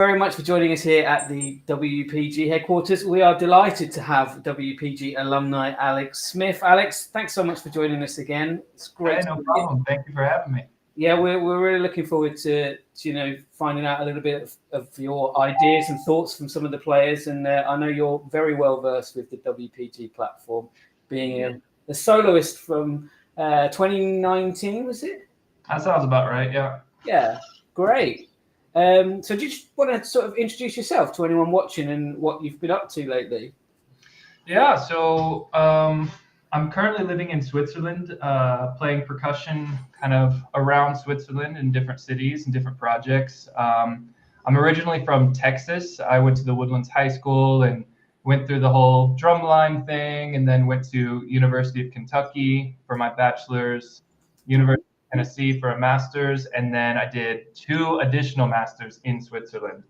Very much for joining us here at the WPG headquarters. We are delighted to have WPG alumni Alex Smith. Alex, thanks so much for joining us again. It's great. Hey, no problem. Thank you for having me. Yeah, we're really looking forward to finding out a little bit of your ideas and thoughts from some of the players. And I know you're very well versed with the WPG platform, being a soloist from 2019, was it? That sounds about right. Yeah. Yeah, great. So do you just want to sort of introduce yourself to anyone watching and what you've been up to lately? Yeah. So I'm currently living in Switzerland, playing percussion kind of around Switzerland in different cities and different projects. I'm originally from Texas. I went to the Woodlands High School and went through the whole drumline thing, and then went to University of Kentucky for my bachelor's, University of Tennessee for a master's, and then I did 2 additional masters in Switzerland.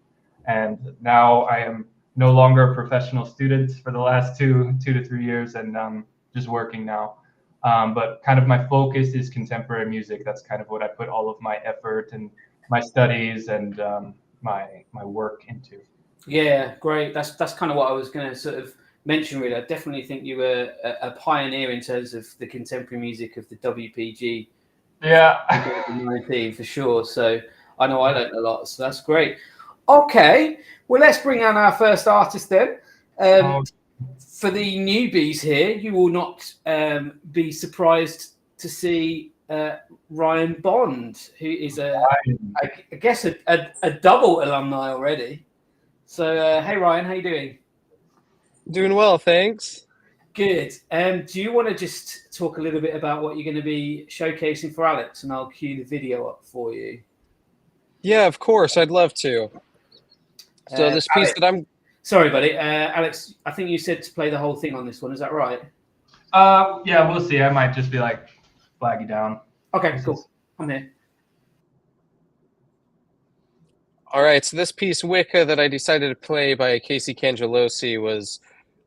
And now I am no longer a professional student for the last 2 to 3 years, and just working now. But kind of my focus is contemporary music. That's kind of what I put all of my effort and my studies and my work into. Yeah, great. That's kind of what I was going to sort of mention. Really, I definitely think you were a pioneer in terms of the contemporary music of the WPG. Yeah. 2019 for sure. So I know I learned a lot. So that's great. Okay, well let's bring on our first artist then. For the newbies here, you will not be surprised to see Ryan Bond, who is I guess a double alumni already. So hey Ryan, how you doing? Doing well, thanks. Good. Do you want to just talk a little bit about what you're going to be showcasing for Alex, and I'll cue the video up for you? Yeah, of course, I'd love to. So this piece Alex, that I'm... Sorry, buddy. Alex, I think you said to play the whole thing on this one. Is that right? Yeah, we'll see. I might just be like flag you down. Okay, cool. I'm here. All right, so this piece, Wicca, that I decided to play by Casey Cangelosi was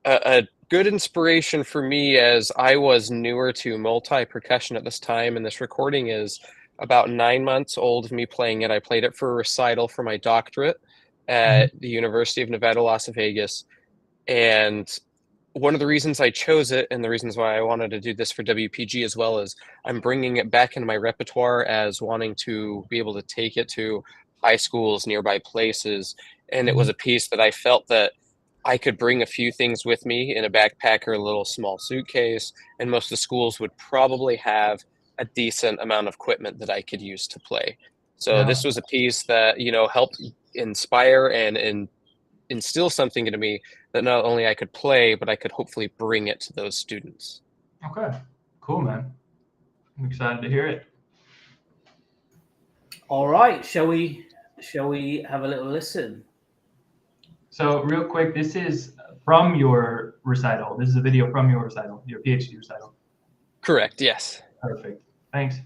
a good inspiration for me, as I was newer to multi-percussion at this time, and this recording is about 9 months old of me playing it. I played it for a recital for my doctorate at the University of Nevada, Las Vegas. And one of the reasons I chose it, and the reasons why I wanted to do this for WPG as well, is I'm bringing it back into my repertoire as wanting to be able to take it to high schools, nearby places. And it was a piece that I felt that I could bring a few things with me in a backpack or a little small suitcase, and most of the schools would probably have a decent amount of equipment that I could use to play. So this was a piece that, helped inspire and instill something into me that not only I could play, but I could hopefully bring it to those students. Okay, cool, man. I'm excited to hear it. All right, shall we have a little listen? So real quick, this is from your recital. This is a video from your recital, your PhD recital. Correct, yes. Perfect. Thanks.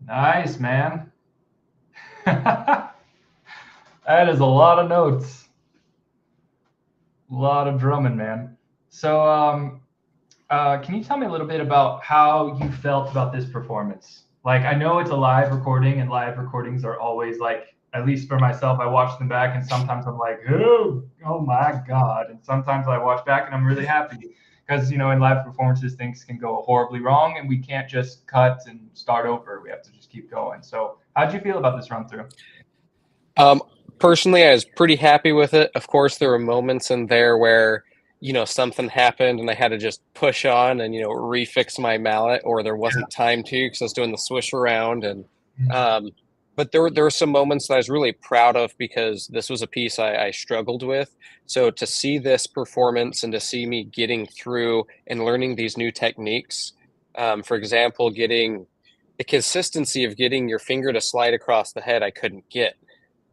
Nice, man. That is a lot of notes. A lot of drumming, man. So, can you tell me a little bit about how you felt about this performance? Like, I know it's a live recording, and live recordings are always like, at least for myself, I watch them back, and sometimes I'm like, oh my God. And sometimes I watch back and I'm really happy because, in live performances, things can go horribly wrong and we can't just cut and start over. We have to just keep going. So, how'd you feel about this run through? Personally, I was pretty happy with it. Of course, there were moments in there where, something happened and I had to just push on and, refix my mallet, or there wasn't time to because I was doing the swish around. And, but there were some moments that I was really proud of because this was a piece I struggled with. So to see this performance and to see me getting through and learning these new techniques, for example, getting the consistency of getting your finger to slide across the head, I couldn't get.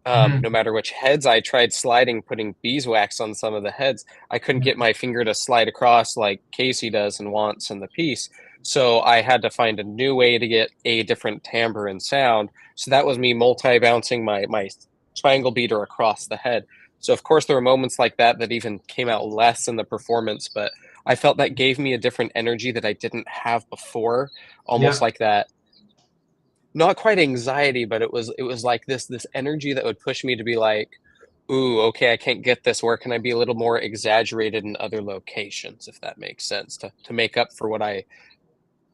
No matter which heads I tried sliding, putting beeswax on some of the heads, I couldn't get my finger to slide across like Casey does and wants in the piece. So I had to find a new way to get a different timbre and sound. So that was me multi-bouncing my triangle beater across the head. So of course there were moments like that that even came out less in the performance, but I felt that gave me a different energy that I didn't have before, almost Yeah. like that, not quite anxiety, but it was like this energy that would push me to be like, ooh, okay, I can't get this. Where can I be a little more exaggerated in other locations, if that makes sense, to make up for what I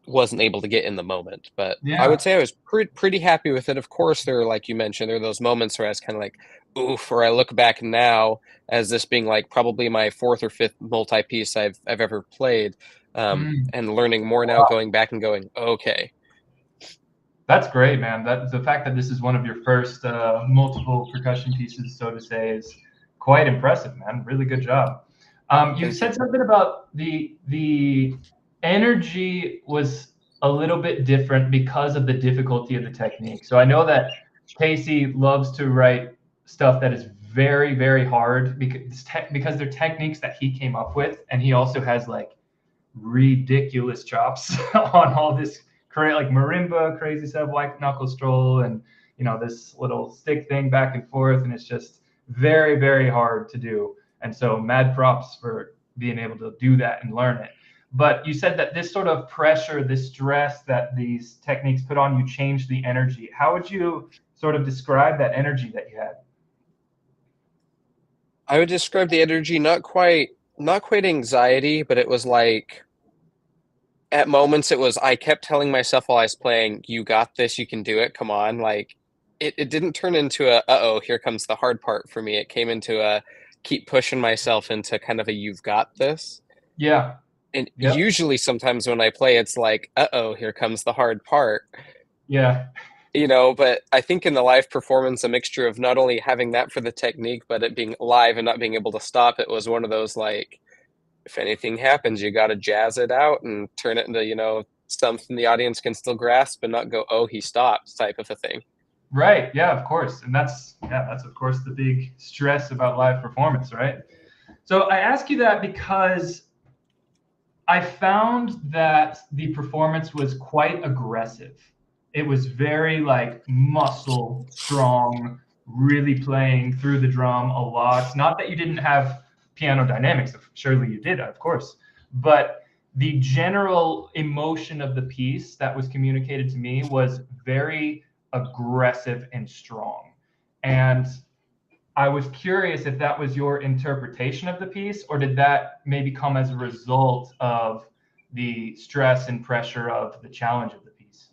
wasn't able to get in the moment. But I would Yeah. say I was pretty happy with it. Of course, there are, like you mentioned, there are those moments where I was kind of like, oof, or I look back now as this being like probably my fourth or fifth multi-piece I've ever played, and learning more now, going back and going, okay. That's great, man. That the fact that this is one of your first multiple percussion pieces, so to say, is quite impressive, man. Really good job. You Thank you. said something about the energy was a little bit different because of the difficulty of the technique. So I know that Casey loves to write stuff that is very, very hard because they're techniques that he came up with, and he also has like ridiculous chops on all this like marimba crazy stuff, white knuckle stroll, and this little stick thing back and forth, and it's just very, very hard to do. And so mad props for being able to do that and learn it. But you said that this sort of pressure, this stress that these techniques put on you changed the energy. How would you sort of describe that energy that you had? I would describe the energy not quite anxiety, but it was like at moments it was I kept telling myself while I was playing, you got this, you can do it, come on. Like it didn't turn into a uh-oh, here comes the hard part for me. It came into a keep pushing myself into kind of a you've got this. Yeah. And Yep. usually sometimes when I play it's like, uh-oh, here comes the hard part. Yeah. But I think in the live performance, a mixture of not only having that for the technique, but it being live and not being able to stop it was one of those like, if anything happens, you got to jazz it out and turn it into, something the audience can still grasp and not go, oh, he stopped type of a thing. Right. Yeah, of course. And that's of course the big stress about live performance, right? So I ask you that because I found that the performance was quite aggressive. It was very like muscle strong, really playing through the drum a lot. Not that you didn't have piano dynamics, surely you did, of course, but the general emotion of the piece that was communicated to me was very aggressive and strong. And I was curious if that was your interpretation of the piece, or did that maybe come as a result of the stress and pressure of the challenge of the piece?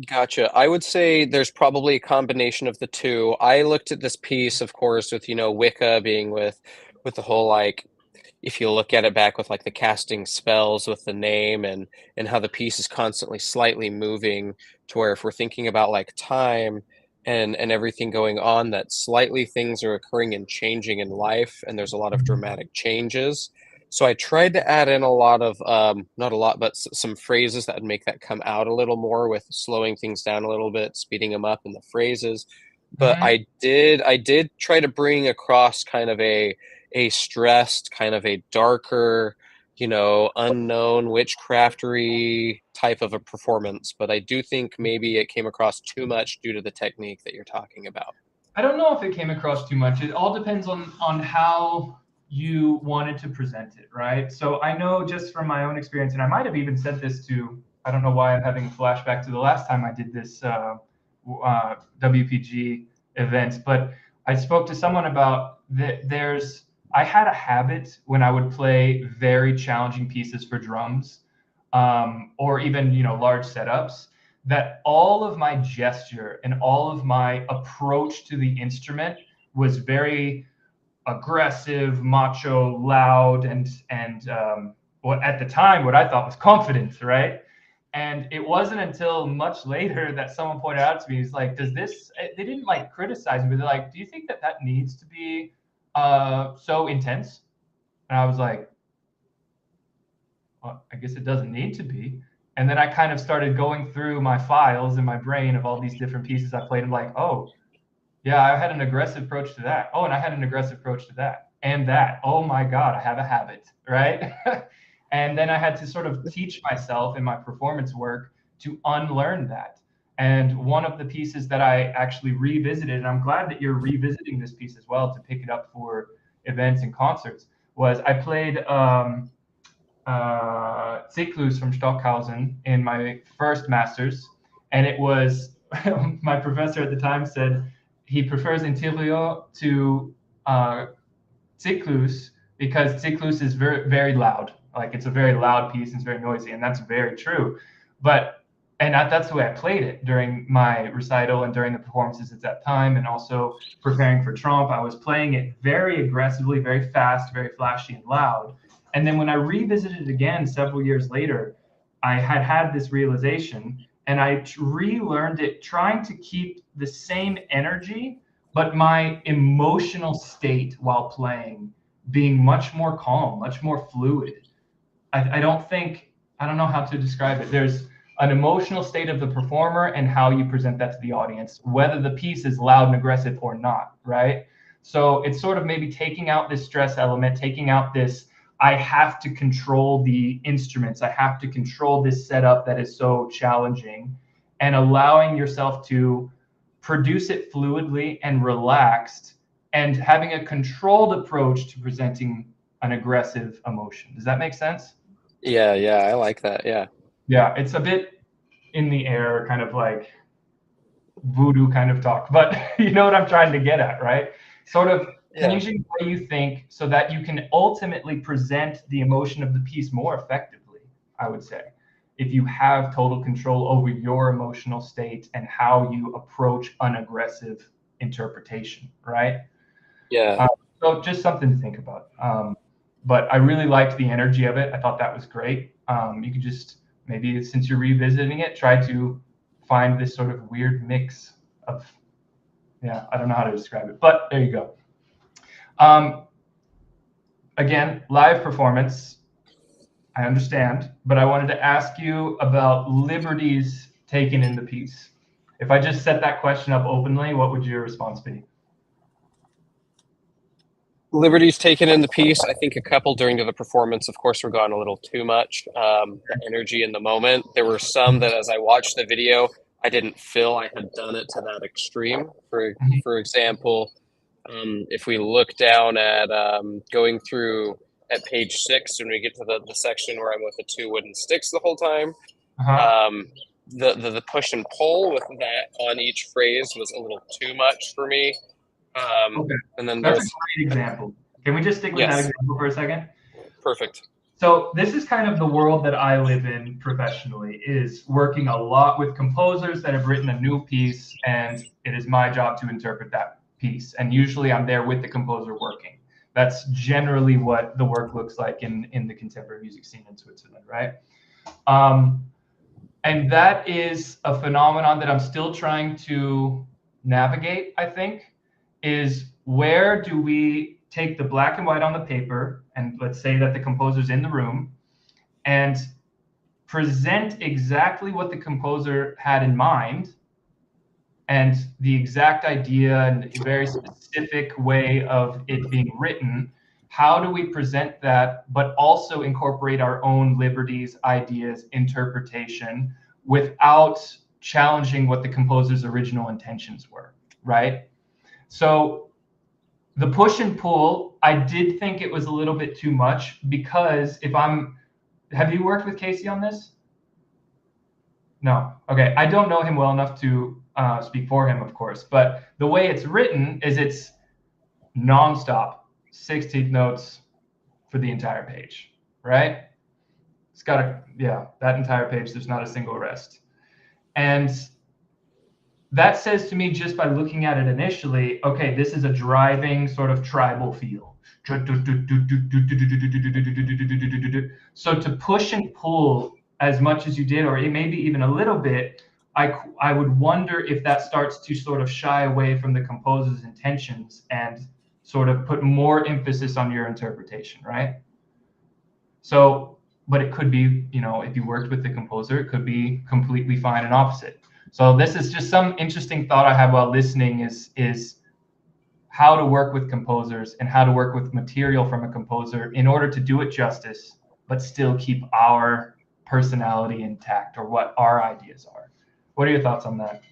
Gotcha. I would say there's probably a combination of the two. I looked at this piece, of course, with, Wicca being with the whole like, if you look at it back with like the casting spells with the name and how the piece is constantly slightly moving, to where if we're thinking about like time and everything going on, that slightly things are occurring and changing in life, and there's a lot of dramatic changes. So I tried to add in a lot of not a lot, but some phrases that would make that come out a little more, with slowing things down a little bit, speeding them up in the phrases. But Mm-hmm. I did try to bring across kind of a stressed, kind of a darker unknown witchcraftery type of a performance, but I do think maybe it came across too much due to the technique that you're talking about. I don't know if it came across too much. It all depends on how you wanted to present it, right? So I know just from my own experience, and I might have even said this to, I don't know why I'm having a flashback to the last time I did this WPG event, but I spoke to someone about I had a habit when I would play very challenging pieces for drums, or even, large setups, that all of my gesture and all of my approach to the instrument was very aggressive, macho, loud, and what at the time what I thought was confident, right? And it wasn't until much later that someone pointed out to me, he's like, does this, they didn't like criticize me, but they're like, do you think that needs to be so intense? And I was like, well, I guess it doesn't need to be. And then I kind of started going through my files in my brain of all these different pieces I played. I'm like, oh, yeah, I had an aggressive approach to that. Oh, and I had an aggressive approach to that and that. Oh my God, I have a habit, right? And then I had to sort of teach myself in my performance work to unlearn that. And one of the pieces that I actually revisited, and I'm glad that you're revisiting this piece as well to pick it up for events and concerts, was I played Zyklus from Stockhausen in my first master's, and it was my professor at the time said he prefers Interior to Zyklus because Zyklus is very, very loud. Like, it's a very loud piece and it's very noisy, and that's very true. That's the way I played it during my recital and during the performances at that time, and also preparing for Tromp. I was playing it very aggressively, very fast, very flashy and loud. And then when I revisited it again several years later, I had this realization, and I relearned it, trying to keep the same energy, but my emotional state while playing being much more calm, much more fluid. I don't know how to describe it. There's an emotional state of the performer and how you present that to the audience, whether the piece is loud and aggressive or not, right? So it's sort of maybe taking out this stress element, taking out this, I have to control the instruments, I have to control this setup that is so challenging, and allowing yourself to produce it fluidly and relaxed, and having a controlled approach to presenting an aggressive emotion. Does that make sense? Yeah, I like that. Yeah, it's a bit in the air, kind of like voodoo kind of talk, but you know what I'm trying to get at, right? Sort of changing the way you think so that you can ultimately present the emotion of the piece more effectively, I would say, if you have total control over your emotional state and how you approach an aggressive interpretation, right? Yeah. So just something to think about. But I really liked the energy of it. I thought that was great. You could just, maybe since you're revisiting it, try to find this sort of weird mix of, I don't know how to describe it, but there you go. Again, live performance, I understand, but I wanted to ask you about liberties taken in the piece. If I just set that question up openly, what would your response be? Liberties taken in the piece, I think a couple during the performance, of course, were gone a little too much. The energy in the moment. There were some that, as I watched the video, I didn't feel I had done it to that extreme. For example, if we look down at going through at page 6, when we get to the section where I'm with the 2 wooden sticks the whole time, the push and pull with that on each phrase was a little too much for me. Okay. And then that's a great example. Can we just stick with that example for a second? Perfect. So this is kind of the world that I live in professionally, is working a lot with composers that have written a new piece, and it is my job to interpret that piece. And usually I'm there with the composer working. That's generally what the work looks like in the contemporary music scene in Switzerland, right? And that is a phenomenon that I'm still trying to navigate, I think, is where do we take the black and white on the paper, and let's say that the composer's in the room, and present exactly what the composer had in mind, and the exact idea and a very specific way of it being written, how do we present that, but also incorporate our own liberties, ideas, interpretation, without challenging what the composer's original intentions were, right? So the push and pull, I did think it was a little bit too much, because have you worked with Casey on this? No. Okay. I don't know him well enough to speak for him, of course, but the way it's written is it's nonstop, 16th notes for the entire page, right? It's got that entire page, there's not a single rest. And that says to me, just by looking at it initially, okay, this is a driving sort of tribal feel. So to push and pull as much as you did, or maybe even a little bit, I would wonder if that starts to sort of shy away from the composer's intentions and sort of put more emphasis on your interpretation, right? So, but it could be, if you worked with the composer, it could be completely fine and opposite. So this is just some interesting thought I have while listening is how to work with composers and how to work with material from a composer in order to do it justice, but still keep our personality intact, or what our ideas are. What are your thoughts on that?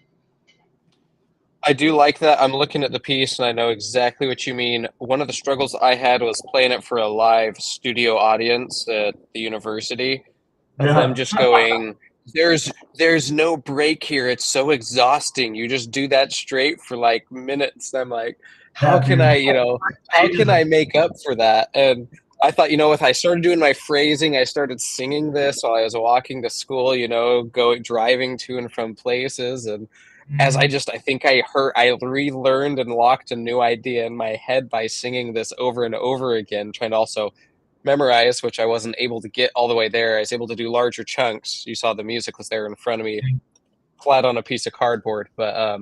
I do like that. I'm looking at the piece and I know exactly what you mean. One of the struggles I had was playing it for a live studio audience at the university, of them just going, there's no break here. It's so exhausting. You just do that straight for like minutes. I'm like, how can I make up for that? And I thought, if I started doing my phrasing, I started singing this while I was walking to school, driving to and from places. And as I think I relearned and locked a new idea in my head by singing this over and over again, trying to also memorize, which I wasn't able to get all the way there. I was able to do larger chunks. You saw the music was there in front of me, flat on a piece of cardboard. But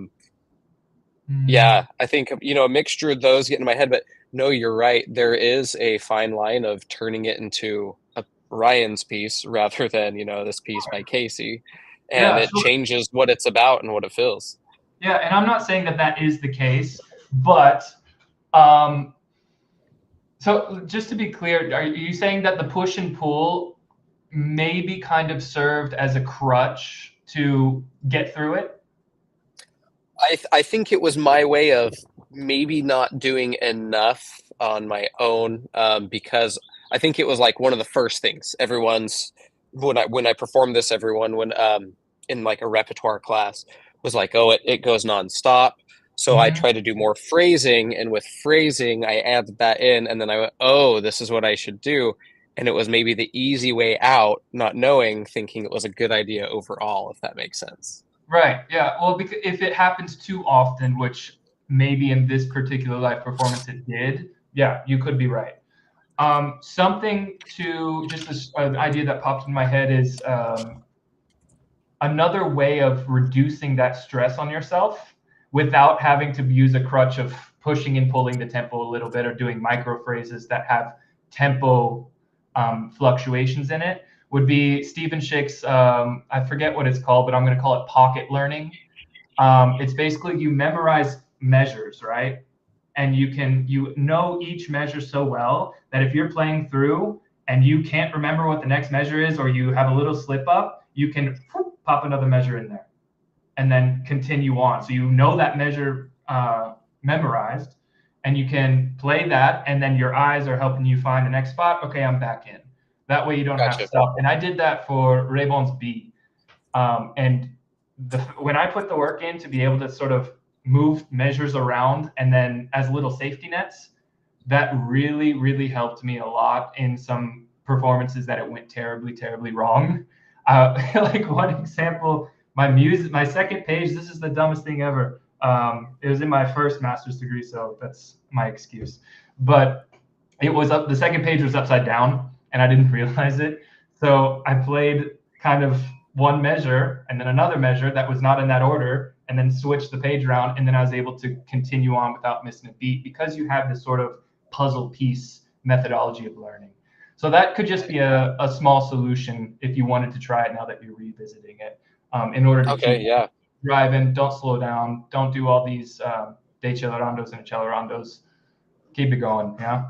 yeah, I think, a mixture of those get in my head. But no, you're right. There is a fine line of turning it into a Ryan's piece rather than, this piece by Casey. And it changes what it's about and what it feels. Yeah, and I'm not saying that is the case, but so just to be clear, are you saying that the push and pull maybe kind of served as a crutch to get through it? I think it was my way of maybe not doing enough on my own, because I think it was like one of the first things when I performed this, everyone in like a repertoire class was like, oh, it goes nonstop. So I try to do more phrasing, and with phrasing, I added that in, and then I went, oh, this is what I should do. And it was maybe the easy way out, not knowing, thinking it was a good idea overall, if that makes sense. Right. Yeah. Well, because if it happens too often, which maybe in this particular live performance it did, yeah, you could be right. Something to just an idea that popped in my head is another way of reducing that stress on yourself without having to use a crutch of pushing and pulling the tempo a little bit, or doing micro phrases that have tempo fluctuations in it, would be Stephen Schick's, I forget what it's called, but I'm going to call it pocket learning. It's basically you memorize measures, right? And you know each measure so well that if you're playing through and you can't remember what the next measure is, or you have a little slip up, you can pop another measure in there and then continue on. So you know that measure memorized, and you can play that, and then your eyes are helping you find the next spot. Okay, I'm back in. That way you don't have to stop. And I did that for Raybon's B. And when I put the work in to be able to sort of move measures around and then as little safety nets, that really, really helped me a lot in some performances that it went terribly, terribly wrong. Like one example, my second page, this is the dumbest thing ever. It was in my first master's degree, so that's my excuse. But it was the second page was upside down, and I didn't realize it. So I played kind of one measure and then another measure that was not in that order, and then switched the page around, and then I was able to continue on without missing a beat, because you have this sort of puzzle piece methodology of learning. So that could just be a small solution if you wanted to try it now that you're revisiting it, in order to keep driving. Don't slow down. Don't do all these decelerandos and accelerandos. Keep it going. Yeah.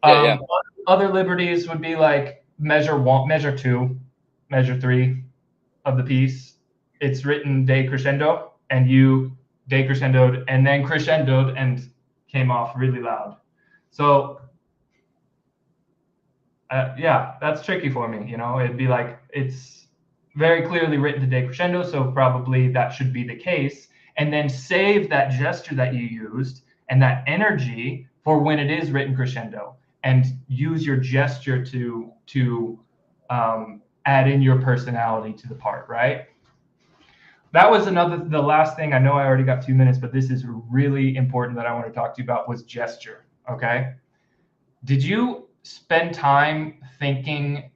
Yeah. Other liberties would be like measure 1, measure 2, measure 3 of the piece. It's written decrescendo, and you decrescendoed and then crescendoed and came off really loud. So yeah, that's tricky for me. You know, it'd be like it's very clearly written to decrescendo, so probably that should be the case. And then save that gesture that you used and that energy for when it is written crescendo, and use your gesture to add in your personality to the part, right? That was the last thing. I know I already got 2 minutes, but this is really important that I want to talk to you about was gesture, okay? Did you spend time thinking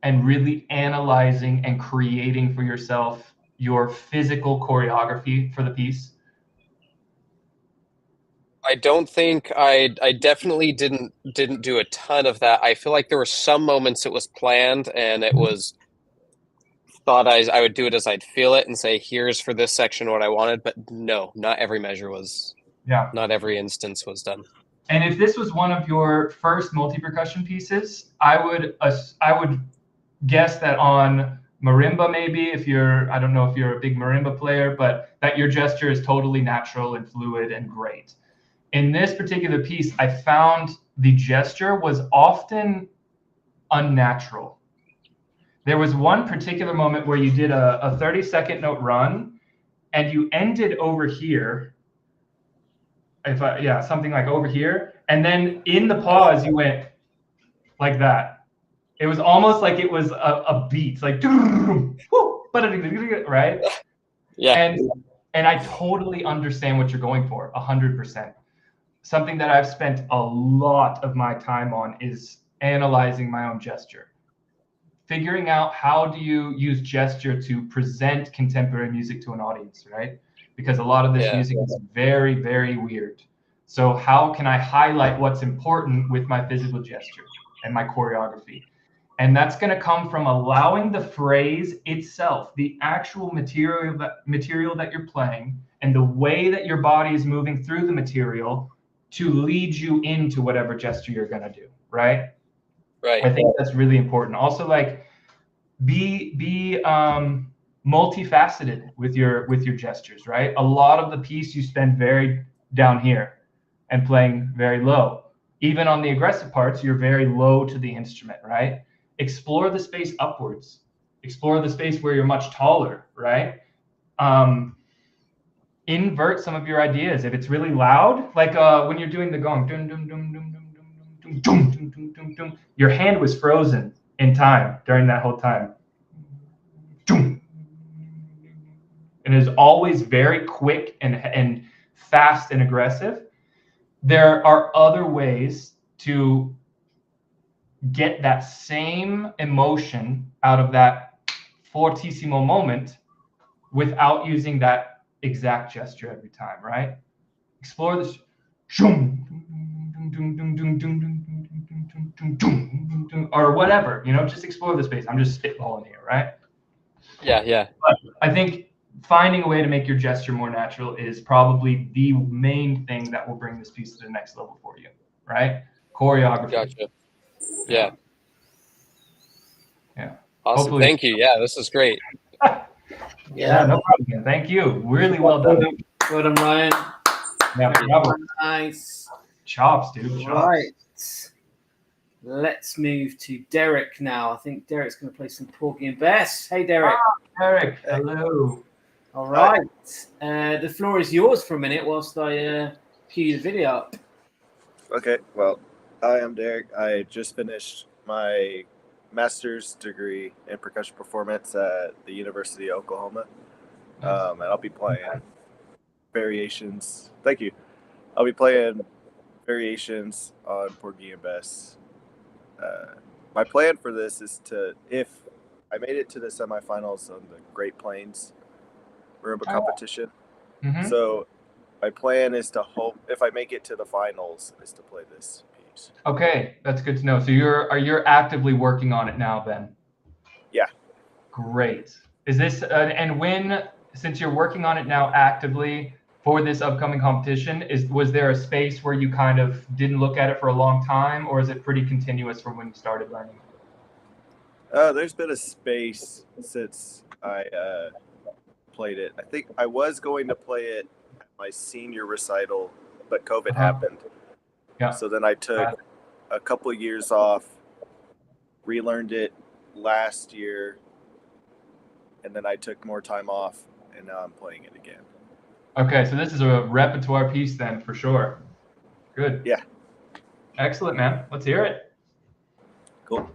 and really analyzing and creating for yourself your physical choreography for the piece? I don't think I definitely didn't do a ton of that. I feel like there were some moments it was planned and it was thought I would do it as I'd feel it and say, here's for this section what I wanted, but no, not every measure was, not every instance was done. And if this was one of your first multi-percussion pieces, I would guess that on marimba, maybe I don't know if you're a big marimba player, but that your gesture is totally natural and fluid and great. In this particular piece, I found the gesture was often unnatural. There was one particular moment where you did a 30-second note run and you ended over here. Something like over here. And then in the pause, you went like that. It was almost like it was a beat, like, right? Yeah. And I totally understand what you're going for, 100%. Something that I've spent a lot of my time on is analyzing my own gesture. Figuring out how do you use gesture to present contemporary music to an audience, right? Because a lot of this music is very, very weird. So how can I highlight what's important with my physical gesture and my choreography? And that's going to come from allowing the phrase itself, the actual material that you're playing, and the way that your body is moving through the material to lead you into whatever gesture you're going to do, right? Right. I think that's really important. Also, like, be multifaceted with your gestures, right? A lot of the piece you spend very down here and playing very low. Even on the aggressive parts, you're very low to the instrument, right? Explore the space upwards. Explore the space where you're much taller, right? Invert some of your ideas. If it's really loud, like when you're doing the gong, dum, dum, dum, dum, dum, dum, dum, dum, dum, dum, dum, your hand was frozen in time during that whole time. And is always very quick and fast and aggressive. There are other ways to get that same emotion out of that fortissimo moment without using that exact gesture every time, right? Explore this, or whatever, you know, just explore the space. I'm just spitballing here, right? Yeah. But I think finding a way to make your gesture more natural is probably the main thing that will bring this piece to the next level for you, right? Choreography. Gotcha. Yeah. Awesome. Hopefully. Thank you. Yeah, this is great. Yeah, no problem. Thank you. Really well done. Well done, Ryan. Yeah, bravo. Nice. Chops, dude. Chops. Right. Let's move to Derek now. I think Derek's going to play some Porgy and Bess. Hey, Derek. Derek, hello. All right. The floor is yours for a minute whilst I cue the video up. Okay. Well, hi, I'm Derek. I just finished my master's degree in percussion performance at the University of Oklahoma. And I'll be playing variations. Thank you. I'll be playing variations on Porgy and Bess. My plan for this is if I made it to the semifinals on the Great Plains marimba competition. Mm-hmm. So my plan is to hope, if I make it to the finals, is to play this piece. Okay, that's good to know. So you're actively working on it now, then? Yeah. Great. Is this and when, since you're working on it now actively, for this upcoming competition, was there a space where you kind of didn't look at it for a long time, or is it pretty continuous from when you started learning? There's been a space since I played it. I think I was going to play it at my senior recital, but COVID happened. Yeah. So then I took a couple of years off, relearned it last year, and then I took more time off, and now I'm playing it again. Okay, so this is a repertoire piece then, for sure. Good. Yeah. Excellent, man. Let's hear it. Cool.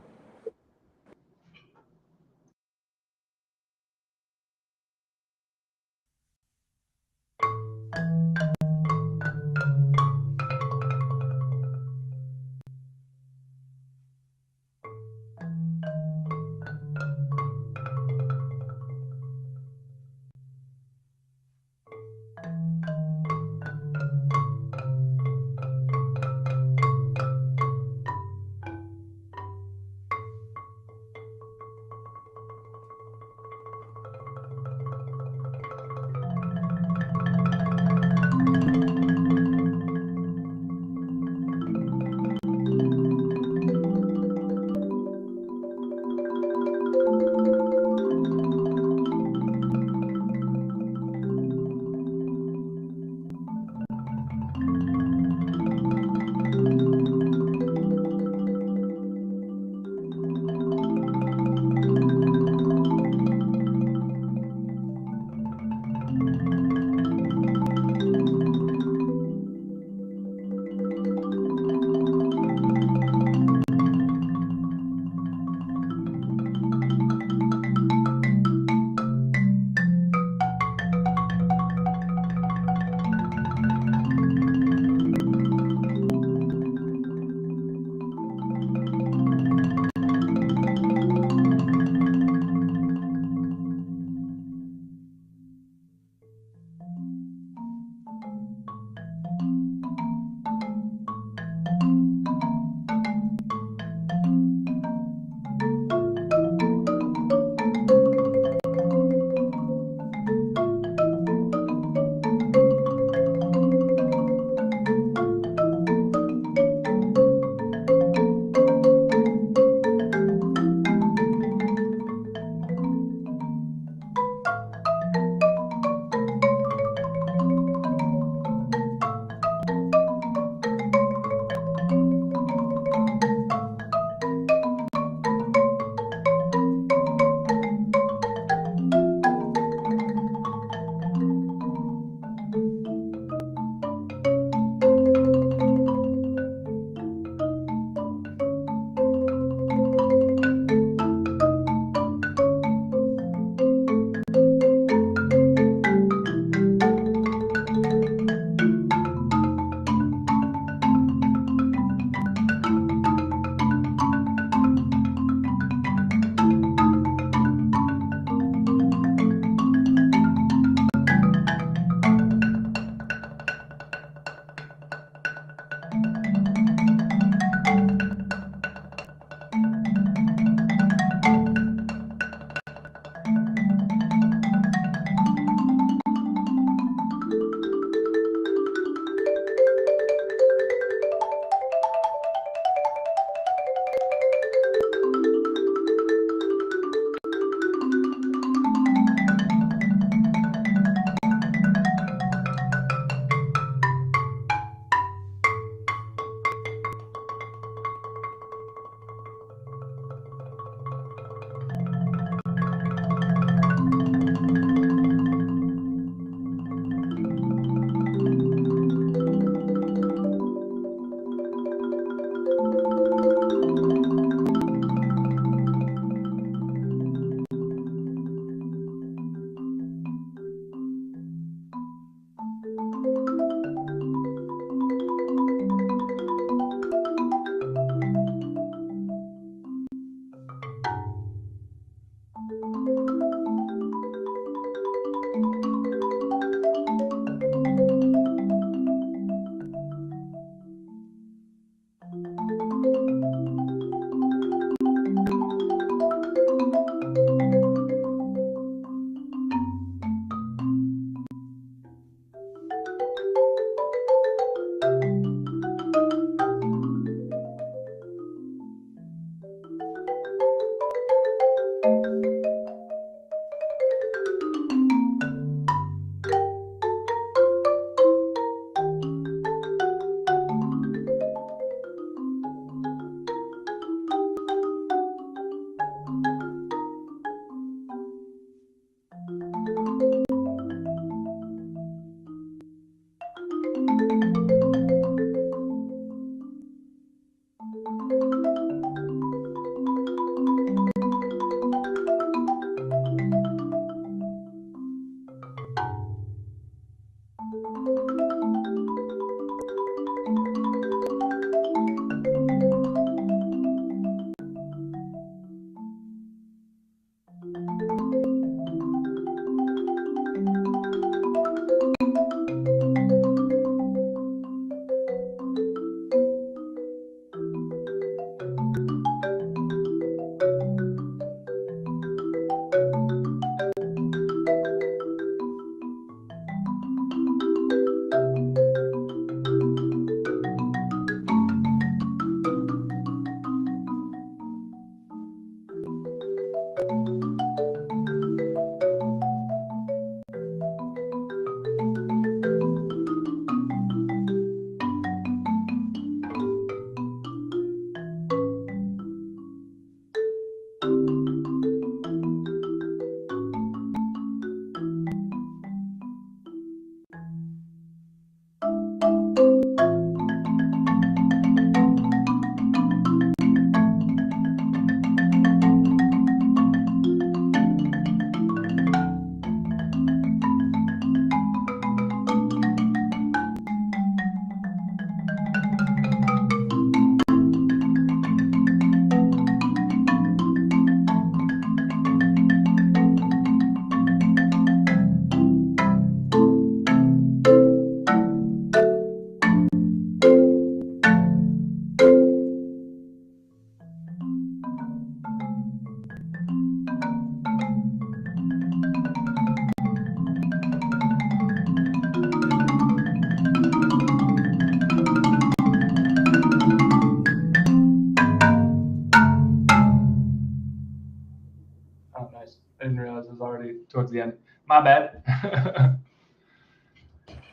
towards the end. My bad.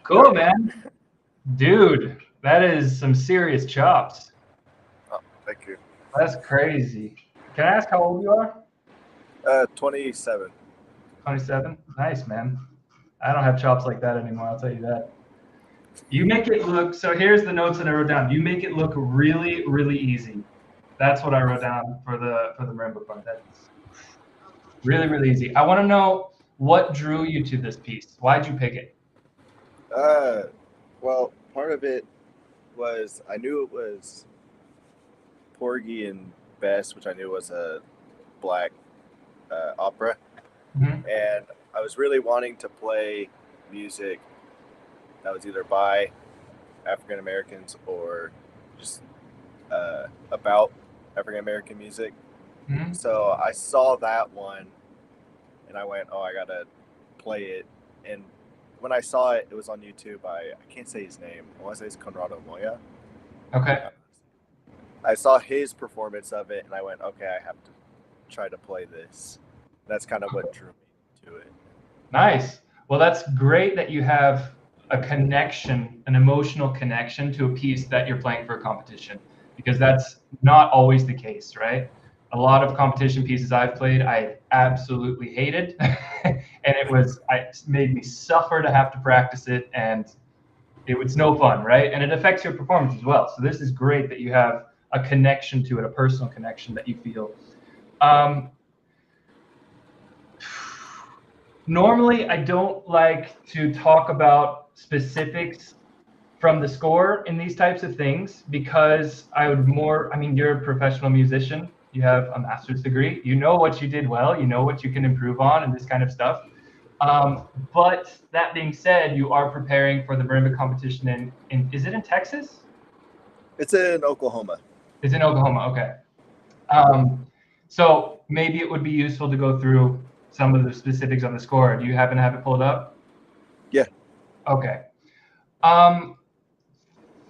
Cool, man. Dude, that is some serious chops. Oh, thank you. That's crazy. Can I ask how old you are? 27. 27? Nice, man. I don't have chops like that anymore, I'll tell you that. You make it look, so here's the notes that I wrote down. You make it look really, really easy. That's what I wrote down for the marimba part. That's really, really easy. I want to know what drew you to this piece. Why'd you pick it? Well, part of it was I knew it was Porgy and Bess, which I knew was a black opera, and I was really wanting to play music that was either by African Americans or just about African American music. So I saw that one, and I went, "Oh, I gotta play it." And when I saw it, it was on YouTube by, I can't say his name. I want to say it's Conrado Moya. Okay. I saw his performance of it, and I went, "Okay, I have to try to play this." That's kind of what drew me to it. Nice. Well, that's great that you have a connection, an emotional connection to a piece that you're playing for a competition, because that's not always the case, right? A lot of competition pieces I've played, I absolutely hated, and it made me suffer to have to practice it, and it was no fun, right? And it affects your performance as well. So this is great that you have a connection to it, a personal connection that you feel. Normally, I don't like to talk about specifics from the score in these types of things, because you're a professional musician. You have a master's degree. You know what you did well. You know what you can improve on and this kind of stuff. But that being said, you are preparing for the marimba competition is it in Texas? It's in Oklahoma. It's in Oklahoma, okay. So maybe it would be useful to go through some of the specifics on the score. Do you happen to have it pulled up? Yeah. Okay.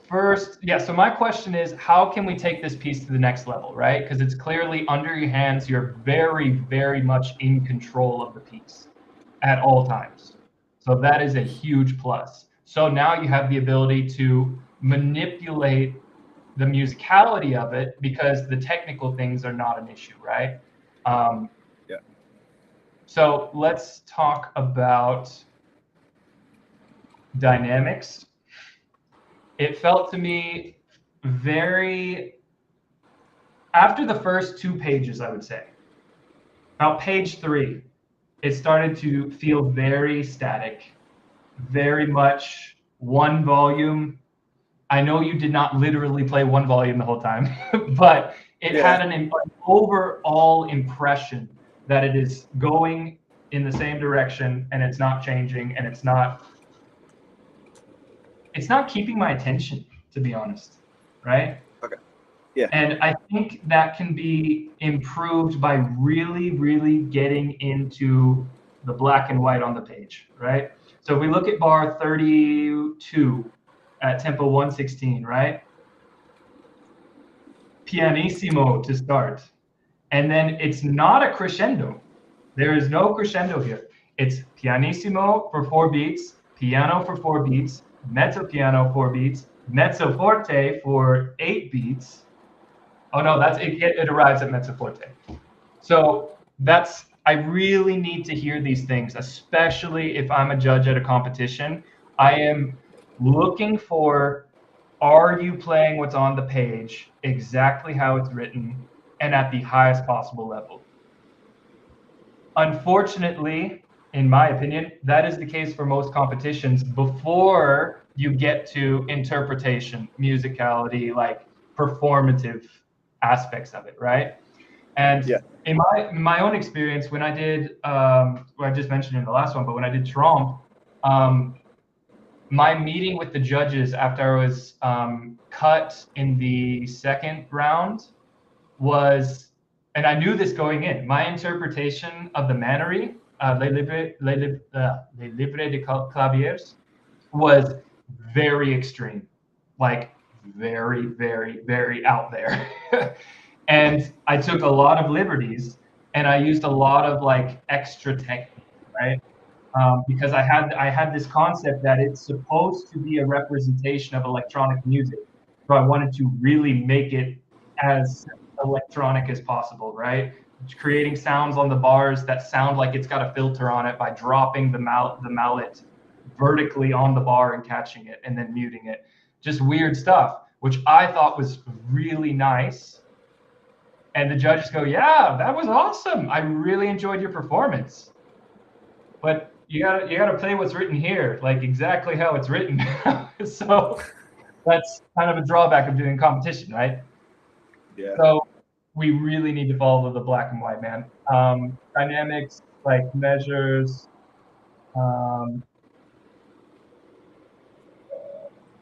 First, so my question is, how can we take this piece to the next level, right? Because it's clearly under your hands. You're very, very much in control of the piece at all times. So that is a huge plus. So now you have the ability to manipulate the musicality of it, because the technical things are not an issue, right? Yeah. So let's talk about dynamics. It felt to me after the first 2 pages, I would say, about page 3, it started to feel very static, very much one volume. I know you did not literally play one volume the whole time, but it had an overall impression that it is going in the same direction, and it's not changing, and it's not keeping my attention, to be honest, right? Okay. Yeah. And I think that can be improved by really, really getting into the black and white on the page, right? So if we look at bar 32 at tempo 116, right? Pianissimo to start. And then it's not a crescendo. There is no crescendo here. It's pianissimo for 4 beats, piano for 4 beats, mezzo piano 4 beats, mezzo forte for 8 beats. Oh no, it arrives at mezzo forte. So I really need to hear these things, especially if I'm a judge at a competition. I am looking for, are you playing what's on the page exactly how it's written and at the highest possible level? Unfortunately, in my opinion, that is the case for most competitions before you get to interpretation, musicality, like performative aspects of it, right? And in my own experience, when I did, I just mentioned in the last one, but when I did Trompe, my meeting with the judges after I was cut in the second round was, and I knew this going in, my interpretation of the Mannery, Les Livres de Claviers, was very extreme, like very, very, very out there. And I took a lot of liberties, and I used a lot of like extra technique, right? Because I had this concept that it's supposed to be a representation of electronic music. So I wanted to really make it as electronic as possible, right? Creating sounds on the bars that sound like it's got a filter on it by dropping the mallet vertically on the bar and catching it and then muting it. Just weird stuff, which I thought was really nice. And the judges go, yeah, that was awesome. I really enjoyed your performance. But you gotta play what's written here, like exactly how it's written. So that's kind of a drawback of doing competition, right? Yeah. So we really need to follow the black and white, man. Dynamics, like measures,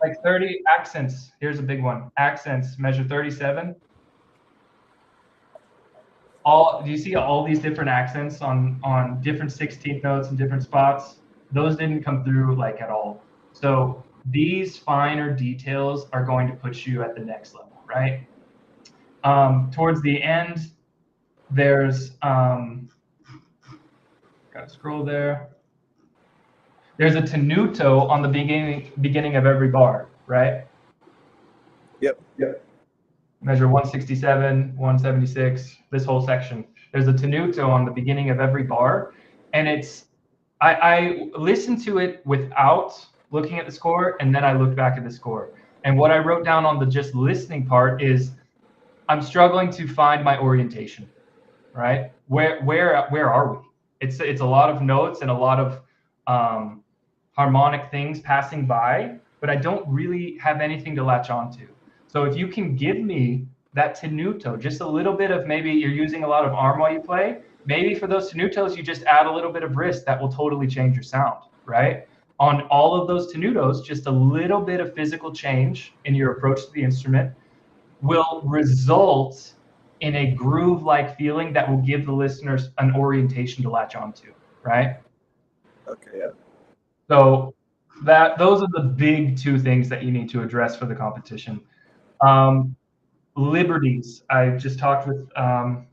like 30 accents. Here's a big one. Accents, measure 37. Do you see all these different accents on different 16th notes and different spots? Those didn't come through like at all. So these finer details are going to put you at the next level, right? Towards the end, there's gotta scroll there. There's a tenuto on the beginning of every bar, right? Yep. Measure 167, 176, this whole section. There's a tenuto on the beginning of every bar, and I listened to it without looking at the score, and then I looked back at the score. And what I wrote down on the just listening part is I'm struggling to find my orientation, right? Where are we? It's a lot of notes and a lot of harmonic things passing by, but I don't really have anything to latch onto. So if you can give me that tenuto, just a little bit of, maybe you're using a lot of arm while you play, maybe for those tenutos, you just add a little bit of wrist. That will totally change your sound, right? On all of those tenutos, just a little bit of physical change in your approach to the instrument will result in a groove-like feeling that will give the listeners an orientation to latch onto, right? Okay, yeah. So those are the big two things that you need to address for the competition. Liberties. I just talked with the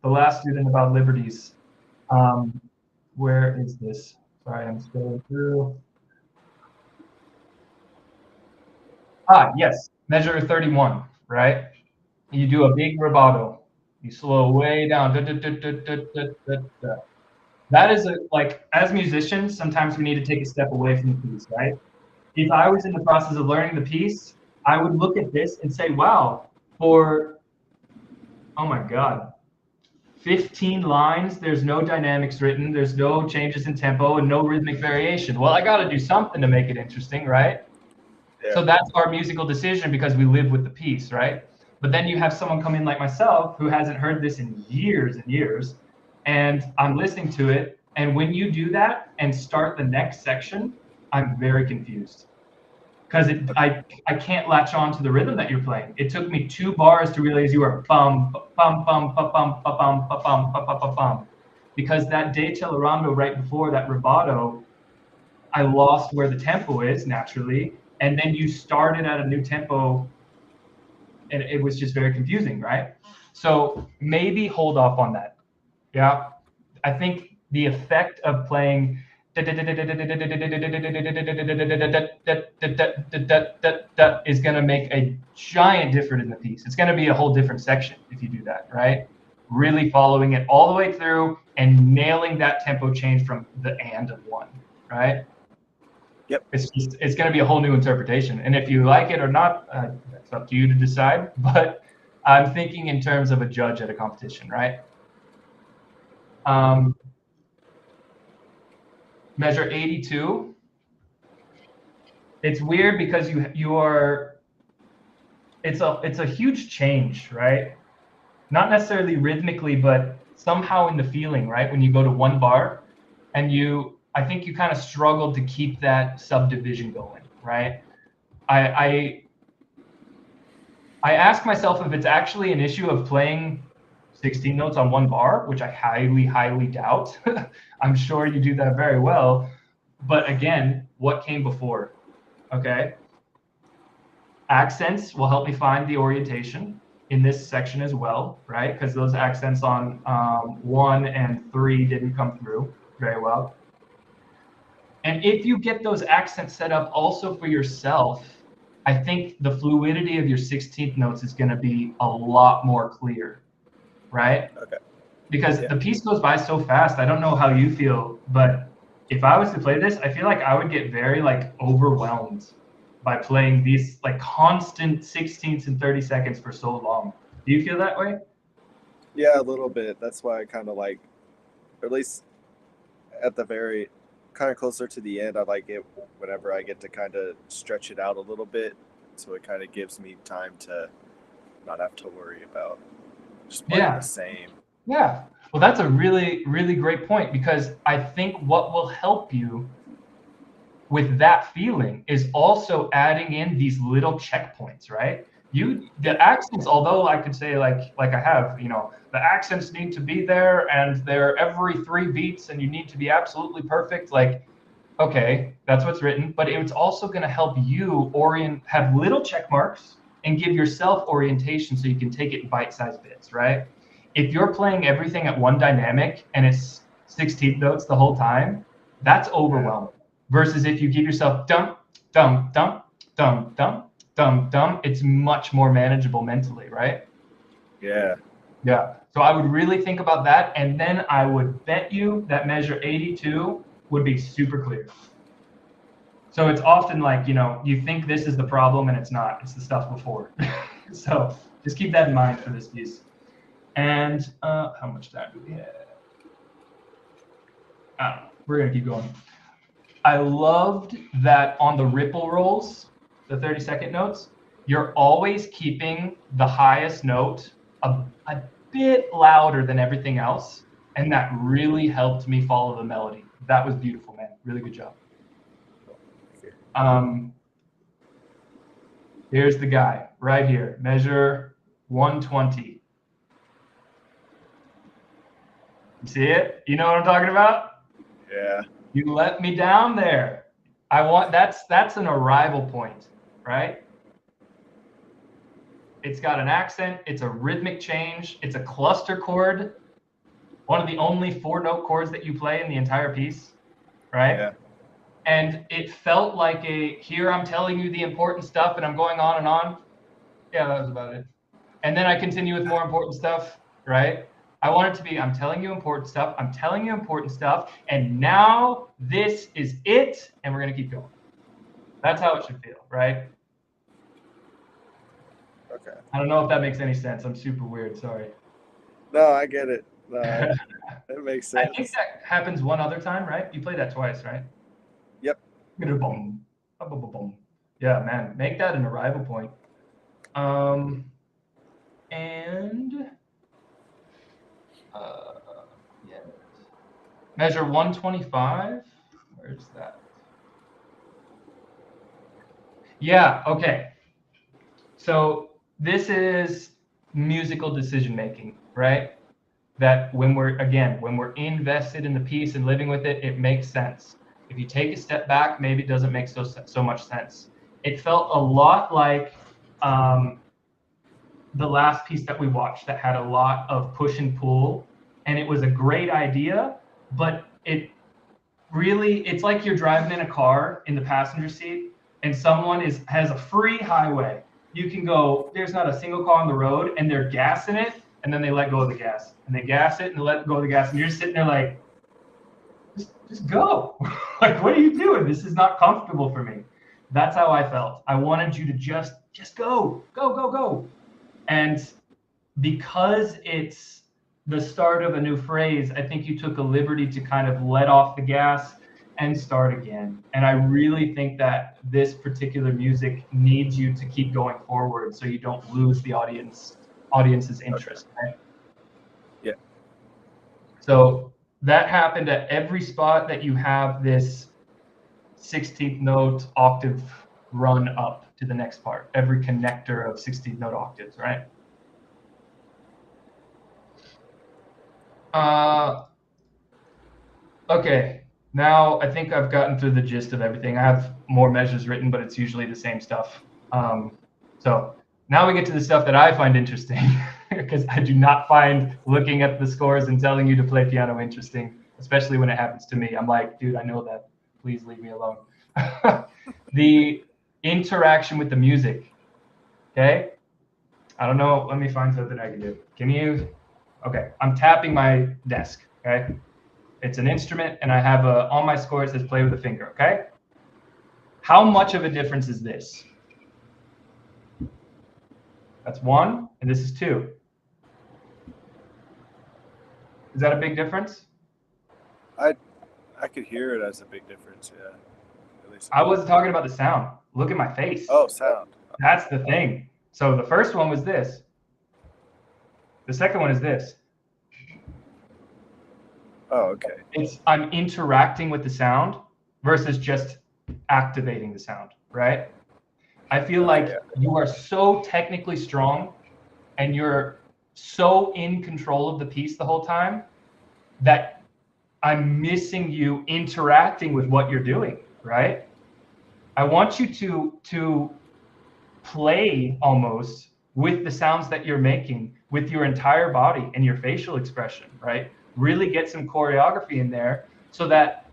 last student about liberties. Where is this? Sorry, I'm scrolling through. Yes, measure 31, right? You do a big rubato. You slow way down. That is like, as musicians, sometimes we need to take a step away from the piece, right? If I was in the process of learning the piece, I would look at this and say, wow, for, oh my God, 15 lines, there's no dynamics written, there's no changes in tempo and no rhythmic variation. Well, I got to do something to make it interesting, right? Yeah. So that's our musical decision because we live with the piece, right? But then you have someone come in like myself who hasn't heard this in years and years, and I'm listening to it. And when you do that and start the next section, I'm very confused because I can't latch on to the rhythm that you're playing. It took me 2 bars to realize you were bum, bum, bum, bum, bum, bum, bum, bum, bum, bum, bum, bum. Because that decelerato right before that rubato, I lost where the tempo is naturally. And then you started at a new tempo and it was just very confusing, right? So maybe hold off on that. Yeah. I think the effect of playing is going to make a giant difference in the piece. It's going to be a whole different section if you do that, right? Really following it all the way through and nailing that tempo change from the and of one, right? Yep. It's going to be a whole new interpretation. And if you like it or not, it's up to you to decide. But I'm thinking in terms of a judge at a competition, right? Measure 82. It's weird because it's a huge change, right? Not necessarily rhythmically, but somehow in the feeling, right? When you go to 1 bar and I think you kind of struggled to keep that subdivision going, right? I ask myself if it's actually an issue of playing 16 notes on 1 bar, which I highly, highly doubt. I'm sure you do that very well. But again, what came before? Okay. Accents will help me find the orientation in this section as well, right? Because those accents on 1 and 3 didn't come through very well. And if you get those accents set up also for yourself, I think the fluidity of your 16th notes is going to be a lot more clear, right? Okay. Because the piece goes by so fast. I don't know how you feel, but if I was to play this, I feel like I would get very like overwhelmed by playing these like constant 16ths and 30 seconds for so long. Do you feel that way? Yeah, a little bit. That's why I kind of like, or at least at the very kind of closer to the end, I like it whenever I get to kind of stretch it out a little bit. So it kind of gives me time to not have to worry about just playing the same. Yeah. Well, that's a really, really great point, because I think what will help you with that feeling is also adding in these little checkpoints, right? The accents, although I could say like I have, you know, the accents need to be there and they're every 3 beats and you need to be absolutely perfect. Like, okay, that's what's written, but it's also going to help you have little check marks and give yourself orientation so you can take it in bite-sized bits, right? If you're playing everything at one dynamic and it's 16th notes the whole time, that's overwhelming. Versus if you give yourself dum, dum, dum, dum, dum, dum, dum, it's much more manageable mentally, right? Yeah. Yeah. So I would really think about that. And then I would bet you that measure 82 would be super clear. So it's often like, you know, you think this is the problem and it's not. It's the stuff before. So just keep that in mind for this piece. And how much time do we have? I don't know. We're going to keep going. I loved that on the ripple rolls, the 30-second notes, you're always keeping the highest note a bit louder than everything else. And that really helped me follow the melody. That was beautiful, man. Really good job. Here's the guy right here. Measure 120. You see it? You know what I'm talking about? Yeah. You let me down there. That's an arrival point, right? It's got an accent, it's a rhythmic change, it's a cluster chord, one of the only 4-note chords that you play in the entire piece, right? Yeah. And it felt like here I'm telling you the important stuff and I'm going on and on. Yeah, that was about it. And then I continue with more important stuff, right? I want it to be, I'm telling you important stuff, I'm telling you important stuff, and now this is it, and we're going to keep going. That's how it should feel, right? Okay. I don't know if that makes any sense. I'm super weird, sorry. No, I get it. No, it makes sense. I think that happens one other time, right? You played that twice, right? Yep. Yeah, man, make that an arrival point. Yeah. Measure 125. Where's that? Yeah, okay. So this is musical decision making, right? That when we're invested in the piece and living with it, it makes sense. If you take a step back, maybe it doesn't make so much sense. It felt a lot like the last piece that we watched that had a lot of push and pull, and it was a great idea, but it's like you're driving in a car in the passenger seat and someone has a free highway. You can go, there's not a single car on the road, and they're gassing it, and then they let go of the gas, and they gas it and they let go of the gas, and you're just sitting there like, just go. Like, what are you doing? This is not comfortable for me. That's how I felt. I wanted you to just go. And because it's the start of a new phrase, I think you took a liberty to kind of let off the gas and start again. And I really think that this particular music needs you to keep going forward so you don't lose the audience's interest, right? Yeah. So that happened at every spot that you have this 16th note octave run up to the next part, every connector of 16th note octaves, right? Okay, now I think I've gotten through the gist of everything. I have more measures written, but it's usually the same stuff. So now we get to the stuff that I find interesting, because I do not find looking at the scores and telling you to play piano interesting, especially when it happens to me. I'm like, dude, I know that. Please leave me alone. The interaction with the music. Okay. I don't know. Let me find something I can do. Can you? Okay. I'm tapping my desk. Okay. It's an instrument, and I have on my score it says play with a finger. Okay. How much of a difference is this? That's 1, and this is 2. Is that a big difference? I could hear it as a big difference. Yeah. At least I wasn't talking about the sound. Look at my face. Oh, sound. That's the thing. So the first one was this. The second one is this. Oh, okay. I'm interacting with the sound versus just activating the sound, right? I feel like you are so technically strong and you're so in control of the piece the whole time that I'm missing you interacting with what you're doing, right? I want you to play almost with the sounds that you're making with your entire body and your facial expression, right? Really get some choreography in there so that